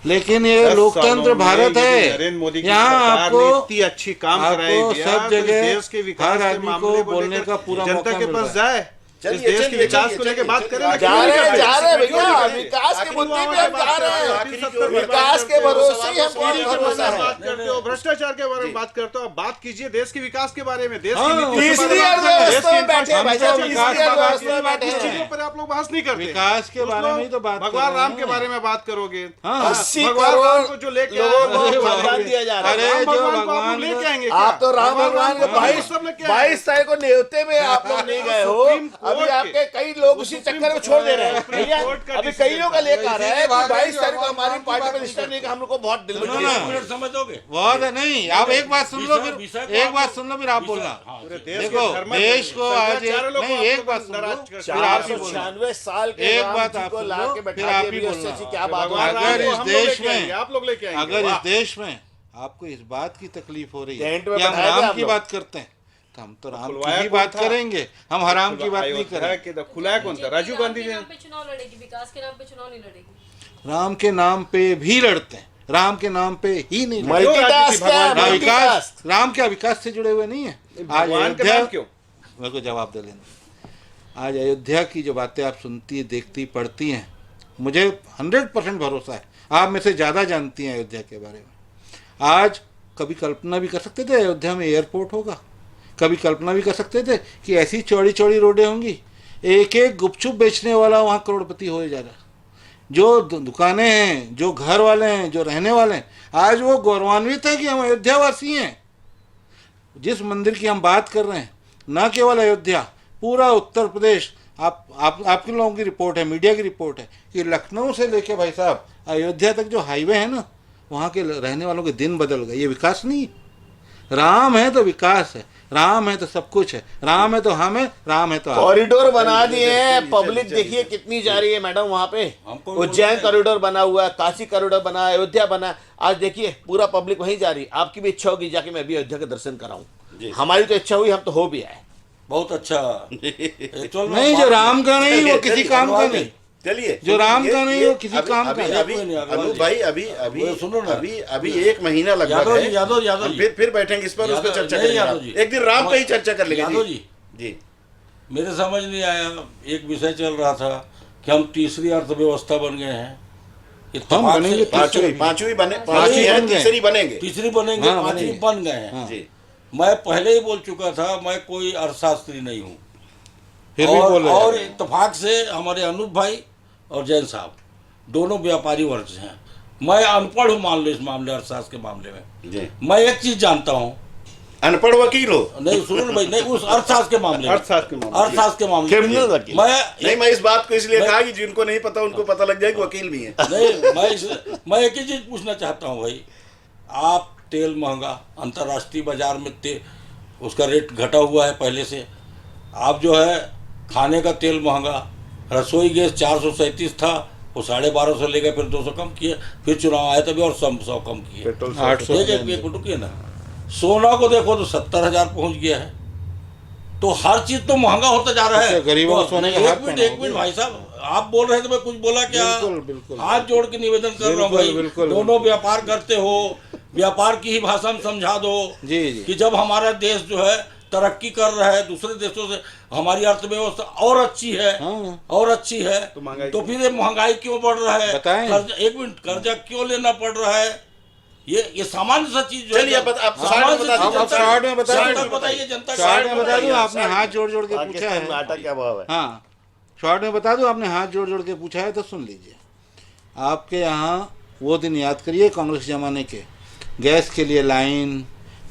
लेकिन ये 10 लोकतंत्र सालों में भारत यदि है। नरेंद्र मोदी की यहाँ सरकार आपको ने इतनी अच्छी काम कराई आपको दिया, सब तो इस जगह देश के विकास हर के आदमी मामले को को बोलने लेकर का पूरा जनता मौका के मिल पास रहा है। जाए, इस देश के विकास को लेकर बात करें ना। जा क्यों नहीं रहे करते? हैं भैया, क्यों नहीं विकास के करते? मुद्दे पे हम जा रहे हैं। आखिरी सप्ताह में विकास के भरोसे ही हमको पीढ़ी के बारे भरोसा में है। बात करते हो, भ्रष्टाचार के बारे में बात करते हो, आप बात कीजिए देश के विकास के बारे में, देश की हाँ, नीति के तीसरी बारे में बात करें, अर्थव्यवस्था देश में की बैठे हैं भाई साहब, इंफ्रास्ट्रक्चर तीसरी की बात अर्थव्यवस्था में कीजिए, बैठे इस चीजों हैं। पर आप लोग बहस नहीं करते। विकास के कुछ बारे में लोग ही तो बात कर भगवान रहे राम हैं। के बारे में बात करोगे। हाँ। 80 भगवान राम करोड़ को जो लेके लोगों आए, को अरे खानदान दिया जा रहा है। अरे राम जो भगवान को आप लोग भगवान लेके को- आएंगे आप तो राम भगवान के को 22 तारीख को न्योते में आप लोग नहीं गए हो। सुप्रीम कोर्ट अभी के- आपके कई लोग उसी चक्कर में छोड़ दे रहे हैं भैया। कोर्ट का अभी कई लोग का लेकर आ रहा है कि इसीलिए 22 तारीख को भगवान हमारी की पार्टी बात में नहीं रिश्ता नहीं कि हम लोग को बहुत दिल में सुनो दिया। ना। 1 मिनट समझ दोगे? बहुत है, नहीं आप एक बात सुन लो, विषय को फिर एक आप बात लोग- सुन लो, फिर आप विषय- बोलना। हाँ, पूरे जी। देश के देखो, धर्म देश को आज शंकराचार्य लोग नहीं, आप एक लोग बात सुन लो, नाराज करते फिर हैं। आप ही बोलना। 496 साल के एक राम बात जी आप को सुन ला लो, के फिर बैठा आप दिया ही वीएसएस बोलना। जी, क्या बात भगवान हो राम अगर को इस हम लोग देश लेके आएंगे, में आप लोग लेके आएंगे। अगर वाह। इस देश में आपको इस बात की तकलीफ हो रही है टेंट में कि हम बैठाए थे राम आप की लोग। बात करते हैं, तो हम तो राम खुलवाया की ही कौन बात था? करेंगे, हम हराम की बात नहीं अयोध्या करेंगे। के खुलाया कौन था? राजीव गांधी जी ने। नाम पे चुनाव लड़ेगी, विकास के नाम पे चुनाव नहीं लड़ेगी। राम के नाम पे भी लड़ते हैं, राम के नाम पे ही नहीं लड़ते। मल्टीटास्क क्या है? भगवान ना विकास, मल्टीटास्क। राम क्या विकास से जुड़े हुए नहीं है? आज भगवान का अयोध्या, नाम क्यों? मेरे को जवाब दे लेना। आज अयोध्या की जो बातें आप सुनती देखती पढ़ती हैं, मुझे 100% भरोसा है आप में से ज़्यादा जानती हैं अयोध्या के बारे में। आज कभी कल्पना भी कर सकते थे अयोध्या में एयरपोर्ट होगा, कभी कल्पना भी कर सकते थे कि ऐसी चौड़ी चौड़ी रोडें होंगी, एक एक गुपचुप बेचने वाला वहाँ करोड़पति हो जा रहा है, जो दुकानें हैं, जो घर वाले हैं, जो रहने वाले हैं, आज वो गौरवान्वित हैं कि हम अयोध्यावासी हैं। जिस मंदिर की हम बात कर रहे हैं, न केवल अयोध्या, पूरा उत्तर प्रदेश, आपके लोगों की रिपोर्ट है, मीडिया की रिपोर्ट है कि लखनऊ से लेके भाई साहब अयोध्या तक जो हाईवे है ना, वहाँ के रहने वालों के दिन बदल गए। ये विकास नहीं है। राम है तो विकास है, राम है तो सब कुछ है, राम है तो हम है, राम है तो आप। कॉरिडोर बना दिए हैं, पब्लिक देखिए कितनी जा रही है मैडम वहाँ पे। हमको उज्जैन कॉरिडोर बना हुआ है, काशी कॉरिडोर बना है, अयोध्या बना है। आज देखिए पूरा पब्लिक वहीं जा रही है। आपकी भी इच्छा होगी जाके मैं भी अयोध्या के दर्शन कराऊं। हमारी तो इच्छा हुई, हम तो हो भी आए। बहुत अच्छा। एक्चुअल में नहीं, जो राम का नहीं वो किसी काम का नहीं। चलिए, जो राम का नहीं वो किसी अभी- काम का अभी- नहीं। अभी अनूप भाई वो सुनो ना। अभी एक महीना लगभग यादव जी, है। यादव हम जी। फिर बैठेंगे इस पर, उस पर यादव- चर्चा नहीं, करेंगे। यादव आप। जी। एक दिन राम पे ही चर्चा कर लेंगे। यादव जी जी मेरे समझ नहीं आया, एक विषय चल रहा था कि हम तीसरी अर्थव्यवस्था बन गए हैं। इत्तेफाक हम से बनेंगे पांचवी पांचवी है, बन गए। तीसरी बनेंगे। तीसरी बनेंगे, हाँ, पांचवी बनेंगे। बन गए हैं। हाँ। जी मैं पहले ही बोल चुका था, मैं कोई अर्थशास्त्री नहीं हूँ। फिर भी बोल रहे और हैं। इत्तेफाक से हमारे अनूप भाई और जैन साहब दोनों व्यापारी वर्ग से हैं। मैं अनपढ़ हूँ मान लो इस मामले, अर्थशास्त्र के मामले में। जी मैं एक चीज जानता हूँ, अनपढ़ वकील हो? नहीं सुनो ना भाई, नहीं उस अर्थशास्त्र के मामले में, अर्थशास्त्र के मामले में। अर्थशास्त्र के मामले में क्रिमिनल वकील। नहीं, मैं इस बात को इसलिए मैं- कहा कि जिनको नहीं पता उनको पता लग जाए कि वकील भी है। नहीं मैं एक ही चीज पूछना चाहता हूँ भाई, आप तेल महंगा, अंतर्राष्ट्रीय बाजार में उसका रेट घटा हुआ है पहले से। आप जो है खाने का तेल महंगा, रसोई गैस 437 था, वो 1250 ले गए, फिर 200 कम किए, फिर चुनाव आया तभी और 100 कम किए। पेट्रोल 800 एक मिनट रुकिए ना। सोना को देखो तो 70,000 पहुंच गया है। तो हर चीज तो महंगा होता जा रहा है। अच्छा, गरीबों को तो सोने का एक हाथ मिनट पहनाओ। एक मिनट भाई साहब, आप बोल रहे थे मैं कुछ बोला क्या? बिल्कुल, बिल्कुल। हाथ जोड़ के निवेदन कर रहा हूँ भाई, बिल्कुल। दोनों व्यापार करते हो, व्यापार की ही भाषा में समझा दो जी जी। कि जब हमारा देश जो है तरक्की कर रहा है, दूसरे देशों से हमारी अर्थव्यवस्था और अच्छी है, हाँ। और अच्छी है, तो महंगाई तो फिर ये महंगाई क्यों बढ़ रहा है? बताएं। एक मिनट, कर्जा क्यों लेना पड़ रहा है? ये सामान्य सा चीज जो है, चलिए, आप सामान्य बता सा चीज दीजिए। अब शॉर्ट में बता जनता दीजिए। को बताइए, जनता को शॉर्ट में बता दूं, आपने शॉर्ट हाथ जोड़ जोड़ के पूछा पाकिस्तान में है। आटा क्या भाव है? हाँ, शॉर्ट में बता दूं, आपने हाथ जोड़ जोड़ के पूछा है तो सुन लीजिए। आपके यहाँ वो दिन याद करिए कांग्रेस ज़माने के, गैस के लिए लाइन,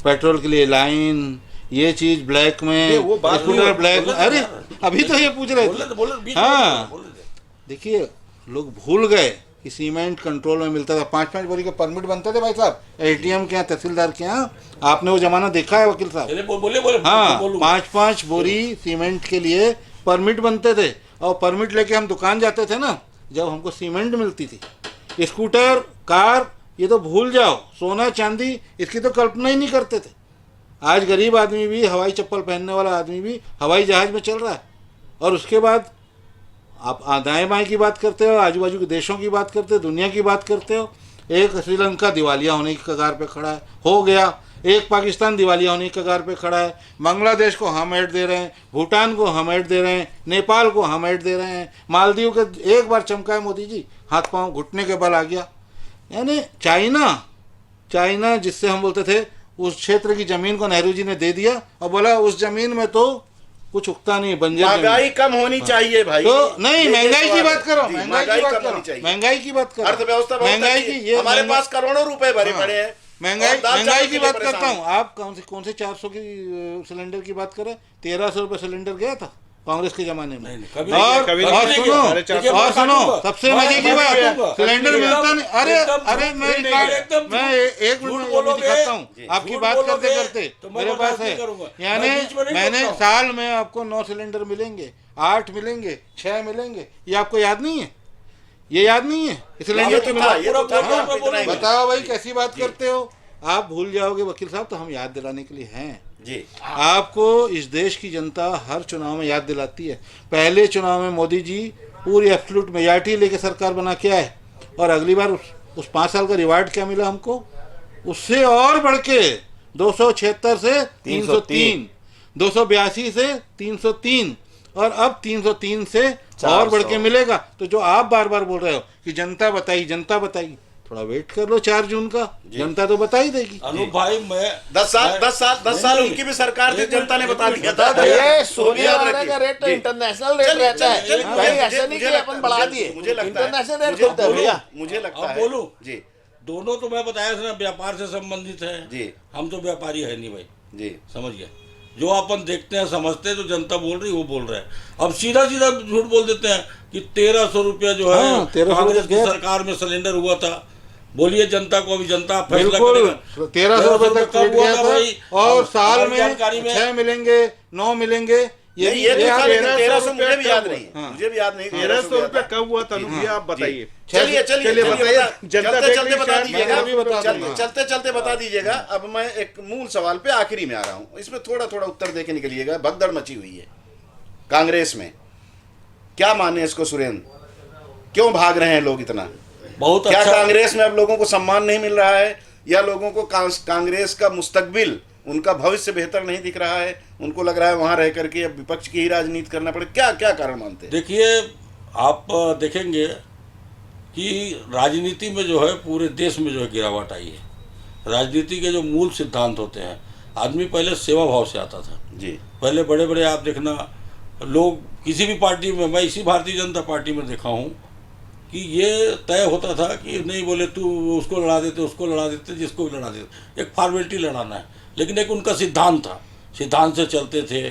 पेट्रोल के लिए लाइन, ये चीज़ ब्लैक ये वो में, बात स्कूटर नहीं, ब्लैक में। अरे अभी तो ये पूछ रहे थे। बोले बीच में हाँ। बोले थे। देखिए, लोग भूल गए कि सीमेंट कंट्रोल में मिलता था, 5-5 बोरी के परमिट बनते थे भाई साहब, एसडीएम के यहाँ, तहसीलदार के यहाँ। आपने वो जमाना देखा है वकील साहब? चलिए, बोले हाँ, बोलूं। 5-5 बोरी सीमेंट के लिए परमिट बनते थे, और परमिट लेके हम दुकान जाते थे ना, जब हमको सीमेंट मिलती थी। स्कूटर, कार, ये तो भूल जाओ, सोना चांदी, इसकी तो कल्पना ही नहीं करते थे। आज गरीब आदमी भी, हवाई चप्पल पहनने वाला आदमी भी हवाई जहाज में चल रहा है। और उसके बाद आप दाएं बाएं की बात करते हो, आजू बाजू के देशों की बात करते हो, दुनिया की बात करते हो। एक श्रीलंका दिवालिया होने की कगार पे खड़ा है, हो गया। एक पाकिस्तान दिवालिया होने की कगार पे खड़ा है। बांग्लादेश को हम ऐड दे रहे हैं, भूटान को हम ऐड दे रहे हैं, नेपाल को हम ऐड दे रहे हैं, मालदीव के एक बार चमका है मोदी जी, हाथ पांव घुटने के बल आ गया। यानी चाइना जिससे हम बोलते थे, उस क्षेत्र की जमीन को नेहरू जी ने दे दिया और बोला उस जमीन में तो कुछ उगता नहीं, बंजर जमीन। महंगाई कम होनी चाहिए भाई। तो नहीं, ये महंगाई की सवाल बात है। करो, जी, महंगाई की बात कम करो, होनी चाहिए। महंगाई की बात करो, अर्थव्यवस्था बहुत महंगाई अच्छी की, है। ये हमारे पास करोड़ों रुपए भरे हाँ। पड़े हैं। महंगाई और दाल महंगाई चावल की के लिए बात करता परेशान हूँ। आप कौन से 400 की सिलेंडर की बात करें? 1300 रुपये सिलेंडर गया था कांग्रेस के जमाने में। नहीं, कभी और नहीं, कभी और नहीं सुनो, गया। 450 और सुनो, काटूंगा। सबसे मैं मजे की काटूंगा। बात, सिलेंडर एकदम- मिलता नहीं। अरे एकदम अरे झूठ मैं नहीं निकाल- है, एकदम मैं एक झूठ मिनट में बोलोगे, दिखाता हूँ आपकी झूठ बात करते बोलोगे, करते। तो मैं मेरे पास बर्दाश्त है, नहीं करूंगा। यानी मैं बीच में नहीं मैंने बोलता हूँ। साल में आपको 9 सिलेंडर मिलेंगे, 8 मिलेंगे, 6 मिलेंगे। ये आपको याद नहीं है? ये याद नहीं है सिलेंडर ये की तो था, ये तो था, पूरा- आप इतना ही बताओ भाई, कैसी बात करते हो आप? भूल जाओगे वकील साहब, तो हम याद दिलाने के लिए हैं। जी। आपको इस देश की जनता हर चुनाव में याद दिलाती है। पहले चुनाव में मोदी जी पूरी एब्सोल्यूट मेजॉरिटी लेके सरकार बना के आए, और अगली बार उस 5 साल का रिवार्ड क्या मिला हमको? उससे और बढ़ के 276 से 303, 282 से 303, और अब 303 से और बढ़ के मिलेगा। तो जो आप बार बार बोल रहे हो कि जनता बताई, थोड़ा वेट कर लो 4 जून का, जनता तो बता ही देगी। अनूप भाई, मैं 10 साल उनकी भी सरकार थी, जनता ने बता दिया था। ये सोनिया याद वाला रखिए। का रेट तो जी। इंटरनेशनल रेट चलिए, रहता है, चलिए, कहीं ऐसा नहीं मुझे कि लगता अपन है, बढ़ा मुझे- दिए। मुझे लगता है, इंटरनेशनल रेट मुझे- खुलता है भैया। मुझे लगता अब है। बोलूं? जी दोनों तो मैं बताया था ना, व्यापार से संबंधित है। जी। हम तो व्यापारी है नहीं भाई, जी। समझ गए? जो अपन देखते हैं, समझते हैं, जो जनता बोल रही है वो बोल रहे हैं। अब सीधा झूठ बोल देते हैं कि 1300 रुपया जो है हाँ, 1300 कांग्रेस की रुपया। सरकार में सिलेंडर हुआ था, बोलिए जनता को, अभी जनता फैसला बिल्कुल करेगा। 1300 रुपए तक कब ट्वीट हुआ किया था था भाई? और साल हमारी में जानकारी में 6 मिलेंगे 9 मिलेंगे। ये भी- ये तो था, लेकिन 1300 1300 मुझे भी याद कब नहीं है। हाँ। मुझे भी याद नहीं 1300 रुपये कब हुआ तनु भैया, आप बताइए। चलिए चलिए चलिए बताइए, जनता चलते देख चलते रही बता शायद दीजिएगा, मैं भी बता दूंगा। चलते चलते बता दीजिएगा। अब मैं एक मूल सवाल पे आखिरी में आ रहा हूँ, इसमें थोड़ा थोड़ा उत्तर दे के निकलिएगा। भगदड़ मची हुई है कांग्रेस में, क्या माने इसको सुरेंद्र? क्यों भाग रहे हैं लोग इतना? बहुत क्या अच्छा कांग्रेस में अब लोगों को सम्मान नहीं मिल रहा है, या लोगों को कांग्रेस का मुस्तकबिल, उनका भविष्य बेहतर नहीं दिख रहा है? उनको लग रहा है वहां रह करके अब विपक्ष की ही राजनीति करना पड़े? क्या क्या कारण मानते हैं? देखिए, आप देखेंगे कि राजनीति में जो है पूरे देश में जो है गिरावट आई है। राजनीति के जो मूल सिद्धांत होते हैं, आदमी पहले सेवा भाव से आता था। जी, पहले बड़े बड़े आप देखना, लोग किसी भी पार्टी में, मैं इसी भारतीय जनता पार्टी में देखा हूँ कि ये तय होता था कि नहीं बोले तू उसको लड़ा देते, उसको लड़ा देते, जिसको भी लड़ा देते, एक फॉर्मेलिटी लड़ाना है, लेकिन एक उनका सिद्धांत था, सिद्धांत से चलते थे।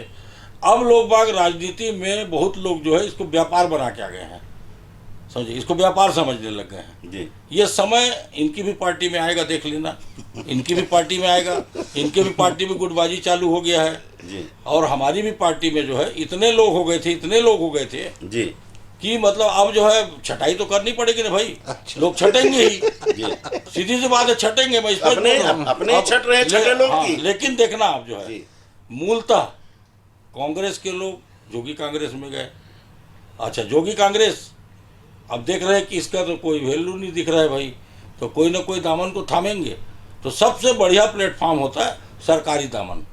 अब लोग बाग राजनीति में बहुत लोग जो है इसको व्यापार बना के आ गए हैं, समझिए, इसको व्यापार समझने लग गए हैं। जी, ये समय इनकी भी पार्टी में आएगा, देख लेना, इनकी भी पार्टी में आएगा, इनके भी पार्टी में गुटबाजी चालू हो गया है। जी, और हमारी भी पार्टी में जो है इतने लोग हो गए थे, इतने लोग हो गए थे जी, कि मतलब अब जो है छटाई तो करनी पड़ेगी ना भाई। अच्छा। लोग छटेंगे ही, जी। सीधी सी बात है, छटेंगे। मैं इस पर अपने- बोल रहा हूं। अपने अब छट रहे हैं, छठे लोग की। लेकिन देखना आप जो है जी। मूलतः कांग्रेस के लोग जोगी कांग्रेस में गए। अच्छा, जोगी कांग्रेस अब देख रहे हैं कि इसका तो कोई वैल्यू नहीं दिख रहा है भाई, तो कोई ना कोई दामन को थामेंगे। तो सबसे बढ़िया प्लेटफॉर्म होता है सरकारी दामन।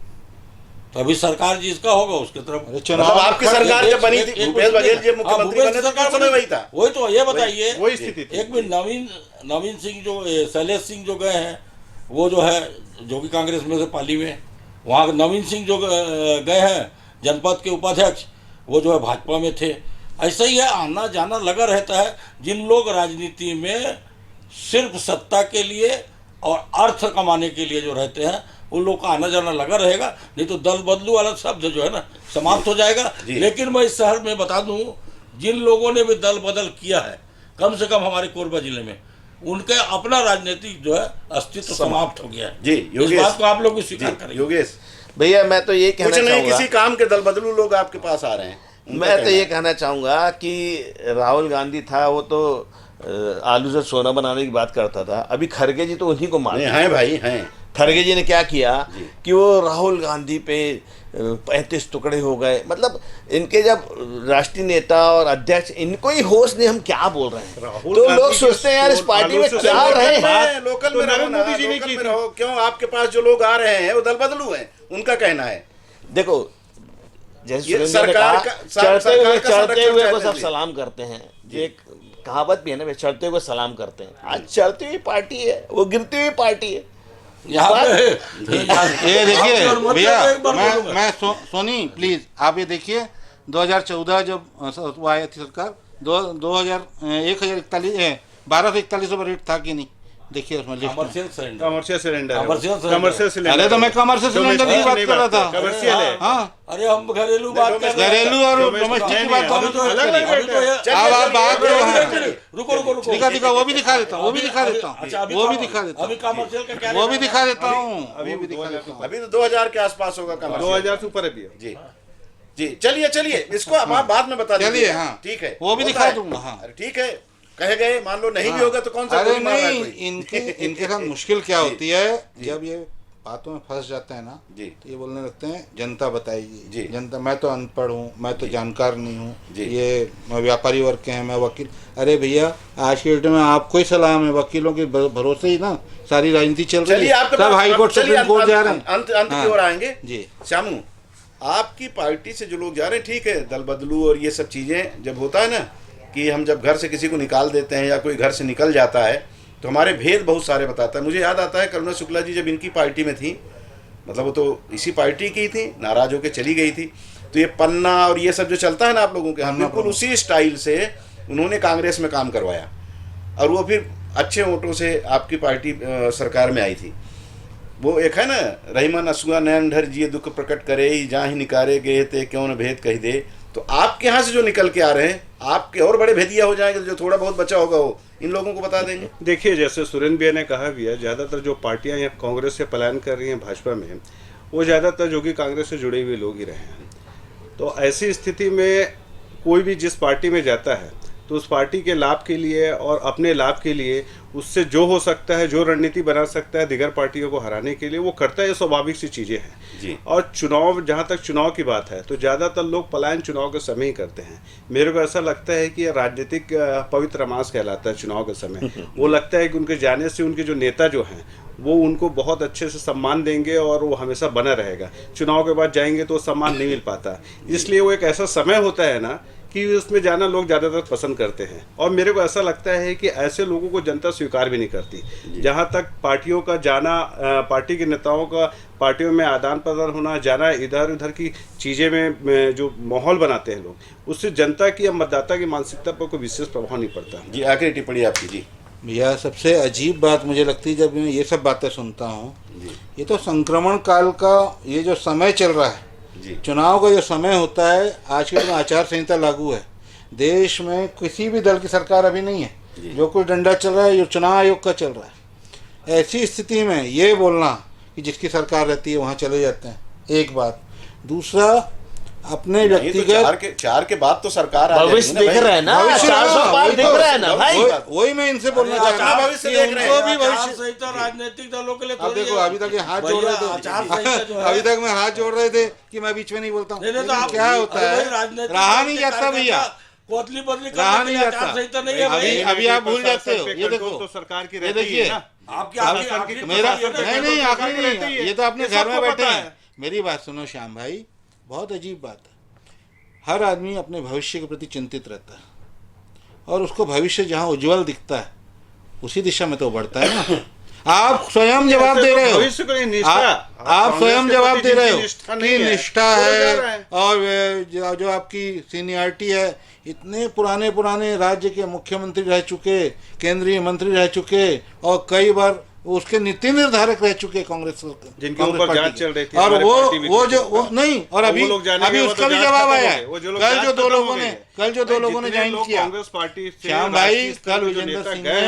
तो अभी सरकार जिसका होगा उसके तरफ। अरे मतलब चुनाव आपकी सरकार जब बनी थी, भूपेश बघेल जी मुख्यमंत्री बने थे, तो समय वही था। वही तो, ये बताइए, वही स्थिति थी। एक भी नवीन सिंह जो शैलेश सिंह जो गए हैं, वो जो है जोगी कांग्रेस में से पाली में, वहाँ नवीन सिंह जो गए हैं जनपद के उपाध्यक्ष, वो जो है भाजपा में थे। ऐसा ही है, आना जाना लगा रहता है। जिन लोग राजनीति में सिर्फ सत्ता के लिए और अर्थ कमाने के लिए जो रहते हैं, उन लोग का आना जाना लगा रहेगा, नहीं तो दल बदलू वाला शब्द जो है ना समाप्त हो जाएगा। लेकिन मैं इस शहर में बता दूं, जिन लोगों ने भी दल बदल किया है, कम से कम हमारे कोरबा जिले में, उनके अपना राजनीतिक जो है अस्तित्व समाप्त हो गया है। जी, इस योगेश। बात को आप लोग भी स्वीकार करेंगे। योगेश, भैया मैं तो ये कहना कुछ नहीं, चाहूँगा, किसी काम के दल बदलू लोग आपके पास आ रहे हैं। उनका मैं तो कहना ये कहना चाहूँगा कि राहुल गांधी था, वो तो आलू से सोना बनाने की बात करता था। अभी खड़गे जी तो उन्हीं को नहीं, मानते हैं भाई, हैं। खड़गे जी ने क्या किया कि वो राहुल गांधी पे 35 टुकड़े हो गए। मतलब इनके जब राष्ट्रीय नेता और अध्यक्ष, इनको ही होश नहीं, हम क्या बोल रहे हैं। राहुल तो गांधी लोग के सोचते हैं यार इस पार्टी में आलू से क्या सोना रहे बनाने हैं। बात लोकल तो में रहो नरेंद्र ना, मोदी जी ने लोकल की में थी। रहो। क्यों आपके पास जो लोग आ रहे हैं वो दल बदलू हैं, उनका कहना है। देखो जैसे ये सुरेंद्र ने सरकार कहा, का- चढ़ते सरकार हुए का चढ़ते संरक्षण हुए को चाहते सब हैं। सलाम करते हैं। ये एक कहावत भी है ना, वे चढ़ते हुए सलाम करते हैं। आज चढ़ती हुई पार्टी है, वो गिरती हुई पार्टी है। यहाँ पे ये देखिए और मतलब भैया, एक बार बोलूंगा। मैं सोनी प्लीज आप ये देखिए, 2014 जब वो आई थी सरकार, 1241 रेट था कि नहीं, देखिए उसमें लिस्ट में। कमर्शियल सिलेंडर, कमर्शियल सिलेंडर है वो। Commercial cylinder. Commercial cylinder. अरे तो मैं कमर्शियल सिलेंडर की बात कर रहा था। कमर्शियल है। हाँ, अरे हम घरेलू बात कर रहे हैं। घरेलू और डोमेस्टिक डोमेस्टिक की नहीं, बात नहीं, दोनों अभी तो अलग अलग अभी तो ये- चलिए, अब आप चलिए, बात चलिए, जो है- चलिए। रुको दिखा वो भी दिखा देता हूँ, वो भी दिखा देता हूँ, अच्छा, अभी वो भी कम- दिखा देता अभी हूँ, कमर्शियल का क्या वो भी रेट है? दिखा देता हूँ, अभी वो भी दिखा 2000 देता हूँ। अभी तो 2000 के आसपास होगा कमर्शियल। 2000 से ऊपर है भैया। जी, जी, चलिए चलिए, इसको अब आप बाद में बता चलिए, दीजिए। हाँ। ठीक है, वो भी होता दिखा है। दूंगा, हाँ। अरे ठीक है, कह गए, मान लो नहीं भी हाँ। होगा तो कौन सा अरे गोली मार रहा है नहीं, कोई? इनके साथ मुश्किल क्या होती है, जब ये बातों में फंस जाते हैं ना, जी। तो ये बोलने लगते हैं जनता बताएगी, जी। जनता, मैं तो अनपढ़ हूँ, मैं तो जानकार नहीं हूँ, जी। ये मैं व्यापारी वर्ग के हैं, मैं वकील। अरे भैया, आज के डेट में आपको ही सलाम है, वकीलों के भरोसे ही ना सारी राजनीति चल रही चलिए, है। आपके सब पास हाई कोर्ट, चलिए, सुप्रीम कोर्ट जा रहे हैं। अंत की हाँ। ओर आएंगे। जी। श्यामू, आपकी पार्टी से जो लोग जा रहे हैं, ठीक है, दल बदलू और ये सब चीजें जब होता है ना, कि हम जब घर से किसी को निकाल देते हैं या कोई घर से निकल जाता है, तो हमारे भेद बहुत सारे बताता है। मुझे याद आता है करुणा शुक्ला जी जब इनकी पार्टी में थी, मतलब वो तो इसी पार्टी की थी, नाराज होकर चली गई थी, तो ये पन्ना और ये सब जो चलता है ना आप लोगों के यहाँ, बिल्कुल उसी स्टाइल से उन्होंने कांग्रेस में काम करवाया, और वो फिर अच्छे वोटों से आपकी पार्टी सरकार में आई थी। वो एक है ना, रहीमन असुआ नैन ढर जिए दुख प्रकट करे, जहाँ ही निकारे गए थे क्यों न भेद कही दे, तो आपके यहाँ से जो निकल के आ रहे हैं, आपके और बड़े भेदिया हो जाएंगे, जो थोड़ा बहुत बचा होगा वो इन लोगों को बता देंगे। देखिए, जैसे सुरेंद्र भैया ने कहा भी है, ज़्यादातर जो पार्टियां यहाँ कांग्रेस से पलायन कर रही हैं भाजपा में, वो ज़्यादातर जो कि कांग्रेस से जुड़े हुए लोग ही रहे हैं। तो ऐसी स्थिति में कोई भी जिस पार्टी में जाता है तो उस पार्टी के लाभ के लिए और अपने लाभ के लिए उससे जो हो सकता है, जो रणनीति बना सकता है दिगर पार्टियों को हराने के लिए, वो करता है। ये स्वाभाविक सी चीज़ें हैं जी। और चुनाव, जहाँ तक चुनाव की बात है, तो ज़्यादातर लोग पलायन चुनाव के समय ही करते हैं। मेरे को ऐसा लगता है कि यह राजनीतिक पवित्र मास कहलाता है चुनाव के समय। वो लगता है कि उनके जाने से उनके जो नेता जो हैं वो उनको बहुत अच्छे से सम्मान देंगे और वो हमेशा बना रहेगा। चुनाव के बाद जाएंगे तो सम्मान नहीं मिल पाता, इसलिए वो एक ऐसा समय होता है ना कि उसमें जाना लोग ज़्यादातर पसंद करते हैं। और मेरे को ऐसा लगता है कि ऐसे लोगों को जनता स्वीकार भी नहीं करती। जहाँ तक पार्टियों का जाना, पार्टी के नेताओं का पार्टियों में आदान प्रदान होना, जाना, इधर उधर की चीज़ें में जो माहौल बनाते हैं लोग, उससे जनता की या मतदाता की मानसिकता पर कोई विशेष प्रभाव नहीं पड़ता। जी, आखिरी टिप्पणी आपकी। जी भैया, सबसे अजीब बात मुझे लगती है जब मैं ये सब बातें सुनता हूँ, ये तो संक्रमण काल का ये जो समय चल रहा है, चुनाव का जो समय होता है, आजकल में आचार संहिता लागू है, देश में किसी भी दल की सरकार अभी नहीं है, जो कुछ डंडा चल रहा है ये चुनाव आयोग का चल रहा है। ऐसी स्थिति में ये बोलना कि जिसकी सरकार रहती है वहाँ चले जाते हैं, एक बात। दूसरा, अपने व्यक्तिगत चार के बाद तो सरकार भविष्य दिख रहा है ना, 400 पार दिख रहा है ना भाई। वही मैं इनसे बोलना चाह रहा हूँ भविष्य देख रहे हैं। उनको भी भविष्य। संहिता राजनीतिक दलों के लिए अब देखो, अभी तक ये हाथ जोड़ रहे थे, अभी तक मैं हाथ जोड़ रहे थे कि मैं बीच में नहीं बोलता हूँ। तो क्या होता है, रहा नहीं जाता भैया, कोतली बदली रहा नहीं जाता। नहीं है। अभी आप भूल जाते हो। ये देखो, तो सरकार की ये देखिए, आपकी मेरा नहीं आखिरी नहीं, ये तो अपने घर में बैठे हैं। मेरी बात सुनो श्याम भाई, बहुत अजीब बात है। हर आदमी अपने भविष्य के प्रति चिंतित रहता है और उसको भविष्य जहाँ उज्जवल दिखता है उसी दिशा में तो बढ़ता है ना। आप स्वयं जवाब दे रहे हो, आप स्वयं जवाब दे रहे हो कि निष्ठा है और जो आपकी सीनियरिटी है। इतने पुराने राज्य के मुख्यमंत्री रह चुके, केंद्रीय मंत्री रह चुके और कई बार उसके नीति निर्धारक रह चुके कांग्रेस, जिनके ऊपर जांच चल रही थी। और वो नहीं, और अभी उसका भी जवाब आया है। कल जो दो लोगों ने ज्वाइन किया, कांग्रेस पार्टी से श्याम भाई, कल विजेंद्र सिंह ने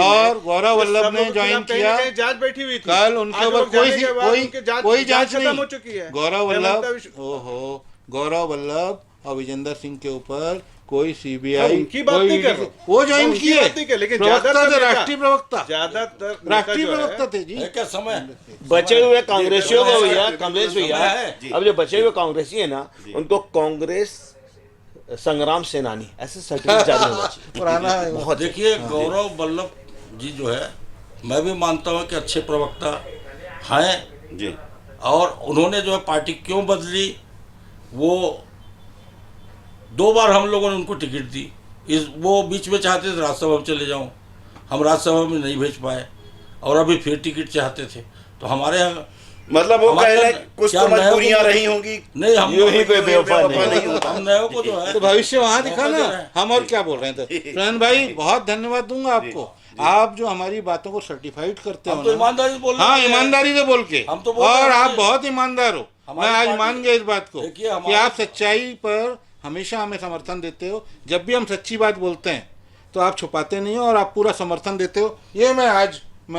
और गौरव वल्लभ ने ज्वाइन किया। जांच बैठी हुई थी, कल उनके ऊपर कोई जांच नहीं हो चुकी है। गौरव वल्लभ और विजेंद्र सिंह के ऊपर कोई सीबीआई उनकी बात नहीं कर रहा, वो ज्वाइन किए, लेकिन राष्ट्रीय प्रवक्ता थे जी। क्या समय बचे हुए कांग्रेसियों को भैया, कमलेश भैया, अब जो बचे हुए कांग्रेसी है ना, उनको कांग्रेस संग्राम सेनानी ऐसे सर्टिफिकेट जारी होना चाहिए। पुराना है बहुत। देखिए, गौरव वल्लभ जी जो है, मैं भी मानता हूँ कि अच्छे प्रवक्ता हैं जी, और उन्होंने जो है पार्टी क्यों बदली, वो 2 बार हम लोगों ने उनको टिकट दी। वो बीच में चाहते थे राज्यसभा में चले जाऊं, हम राज्यसभा में नहीं भेज पाए और अभी फिर टिकट चाहते थे। तो हमारे यहाँ मतलब वो कहने कुछ तो मजबूरियां रही होंगी। नहीं, हम ही कोई बेवफा नहीं होता, हम नयों को जो है तो भविष्य वहाँ दिखा ना। हम और क्या बोल रहे थे। सुरेंद्र भाई, बहुत धन्यवाद दूंगा आपको। आप जो हमारी बातों को सर्टिफाइड करते हो, तो ईमानदारी से बोल, हाँ ईमानदारी से बोल के, हम तो और आप बहुत ईमानदार हो। मैं आज मान गया इस बात को कि आप सच्चाई पर हमेशा हमें समर्थन देते हो। जब भी हम सच्ची बात बोलते हैं तो आप छुपाते नहीं हो और आप पूरा समर्थन देते हो। ये मैं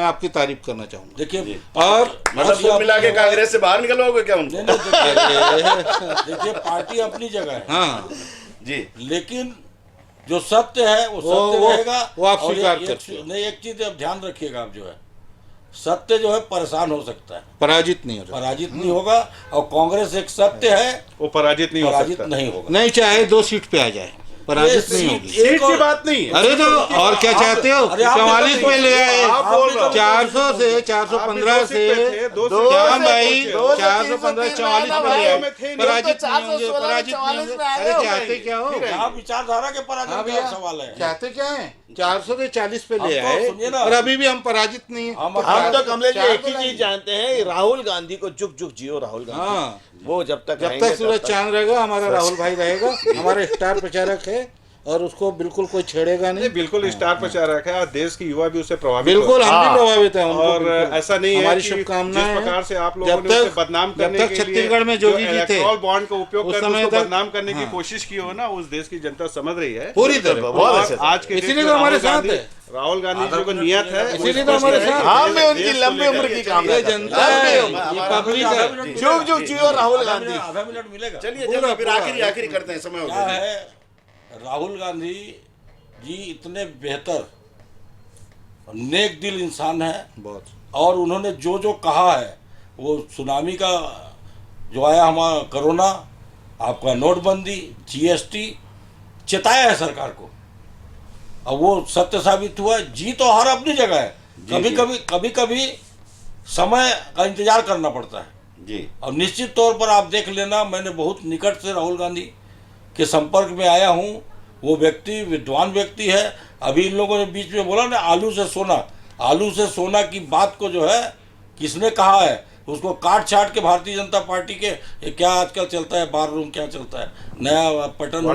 आपकी तारीफ करना चाहूंगा। देखिए, और मतलब सब मिला के कांग्रेस से बाहर निकलोगे क्या उनको? देखिए, पार्टी अपनी जगह है, हाँ जी, लेकिन जो सत्य है वो सत्य रहेगा। वो आप स्वीकार करते हो। नहीं, एक चीज अब ध्यान रखिएगा, आप जो है सत्य जो है परेशान हो सकता है, पराजित नहीं होगा। पराजित नहीं होगा। और कांग्रेस एक सत्य है, वो पराजित नहीं होगा। नहीं, चाहे 2 सीट पे आ जाए, पराजित नहीं होगी। सीट की बात नहीं है। अरे तो और क्या चाहते हो? 44 पे ले आए, 400 से 415 से श्याम भाई 415 44 पे ले आए, पराजित नहीं होंगे, पराजित नहीं होंगे। अरे चाहते क्या हो? यहाँ विचारधारा के पराजय का सवाल है। चाहते क्या है? 400 से 40 पे ले आए और अभी भी हम पराजित नहीं है। हम तो कमलेश जी एक ही चीज जानते हैं, राहुल गांधी को जुग जुग जियो राहुल गांधी। हाँ, वो जब तक सूरज चांद रहेगा, हमारा राहुल भाई रहेगा, हमारा स्टार प्रचारक है और उसको बिल्कुल कोई छेड़ेगा नहीं। बिल्कुल स्टार प्रचार रखा है और देश की युवा भी उससे प्रभावित बिल्कुल हम भी हाँ। प्रभावित हैं उनको और बिल्कुल। ऐसा नहीं है हमारी कि शुभकामनाएं जिस हैं। प्रकार से आप लोगों जब ने उसे तक- बदनाम जब करने तक के लिए छत्तीसगढ़ में जोगी जी थे, इलेक्टोरल बॉन्ड का उपयोग उस कर समय उसको तक- बदनाम करने की हाँ। कोशिश की हो ना, उस देश की जनता समझ रही है पूरी तरह बहुत और अच्छे से। आज के इसीलिए डेट में तो हमारे साथ है। राहुल गांधी जो को नियत है वो इसीलिए तो स्पष्ट हमारे है साथ कि है। हाँ, मैं उनकी देश को लंबी लेकर उम्र की कामना ये करता जनता हूं। है, लंबी ये उम्र। पब्लिक है। जुग जुग जियो राहुल गांधी। आधा मिनट मिलेगा। चलिए पूरा- जल्दी फिर पूरा- आखिरी करते हैं, समय हो क्या गया। है, राहुल गांधी जी इतने बेहतर नेक दिल इंसान है बहुत और उन्होंने जो जो कहा है, वो सुनामी का जो आया हमारा कोरोना, आपका नोटबंदी, जीएसटी, चेताया है सरकार को। अब वो सत्य साबित हुआ है। जीत और हार अपनी जगह है। कभी कभी समय का इंतजार करना पड़ता है। जी और निश्चित तौर पर आप देख लेना, मैंने बहुत निकट से राहुल गांधी के संपर्क में आया हूँ। वो व्यक्ति विद्वान व्यक्ति है। अभी इन लोगों ने बीच में बोला ना आलू से सोना की बात को जो है किसने कहा है, उसको काट छाट के भारतीय जनता पार्टी के ये क्या आजकल चलता है, बार रूम क्या चलता है, नया पैटर्न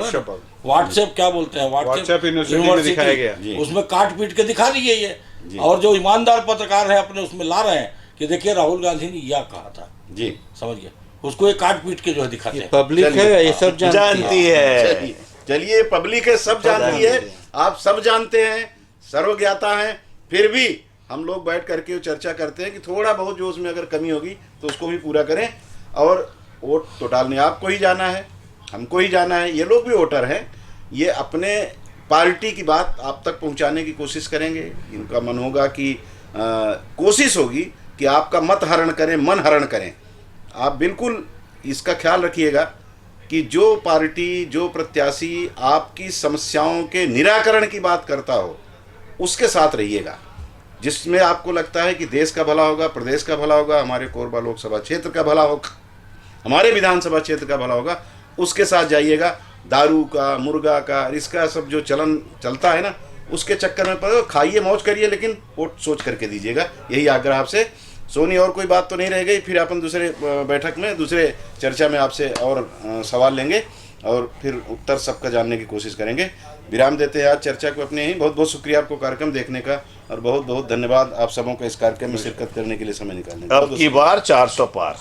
व्हाट्सएप क्या बोलते हैं, व्हाट्सएप यूनिवर्सिटी में दिखाया गया, जी। उसमें काट पीट के दिखा दी गई है। और जो ईमानदार पत्रकार है अपने उसमें ला रहे हैं कि देखिए राहुल गांधी ने यह कहा था, जी समझ गए, उसको एक काट पीट के जो है दिखाते हैं। पब्लिक है, ये सब जानती है। चलिए चलिए, पब्लिक है, सब जानती है, आप सब जानते हैं, सर्वज्ञाता हैं, फिर भी हम लोग बैठ करके चर्चा करते हैं कि थोड़ा बहुत जो उसमें अगर कमी होगी तो उसको भी पूरा करें। और वोट तो डालने आपको ही जाना है, हमको ही जाना है, ये लोग भी वोटर हैं, ये अपने पार्टी की बात आप तक पहुंचाने की कोशिश करेंगे। इनका मन होगा कि कोशिश होगी कि आपका मत हरण करें, मन हरण करें। आप बिल्कुल इसका ख्याल रखिएगा कि जो पार्टी, जो प्रत्याशी आपकी समस्याओं के निराकरण की बात करता हो उसके साथ रहिएगा। जिसमें आपको लगता है कि देश का भला होगा, प्रदेश का भला होगा, हमारे कोरबा लोकसभा क्षेत्र का भला होगा, हमारे विधानसभा क्षेत्र का भला होगा, उसके साथ जाइएगा। दारू का, मुर्गा का, इसका सब जो चलन चलता है ना, उसके चक्कर में पड़ो, खाइए मौज करिए, लेकिन वोट सोच करके दीजिएगा। यही आग्रह आपसे। सोनी, और कोई बात तो नहीं रह गई? फिर अपन दूसरे बैठक में, दूसरे चर्चा में आपसे और सवाल लेंगे और फिर उत्तर सबका जानने की कोशिश करेंगे। विराम देते हैं आज चर्चा को अपने ही। बहुत बहुत शुक्रिया आपको कार्यक्रम देखने का और बहुत बहुत धन्यवाद आप सबों को इस कार्यक्रम में शिरकत करने के लिए समय निकालने का। अब की बार 400 पार।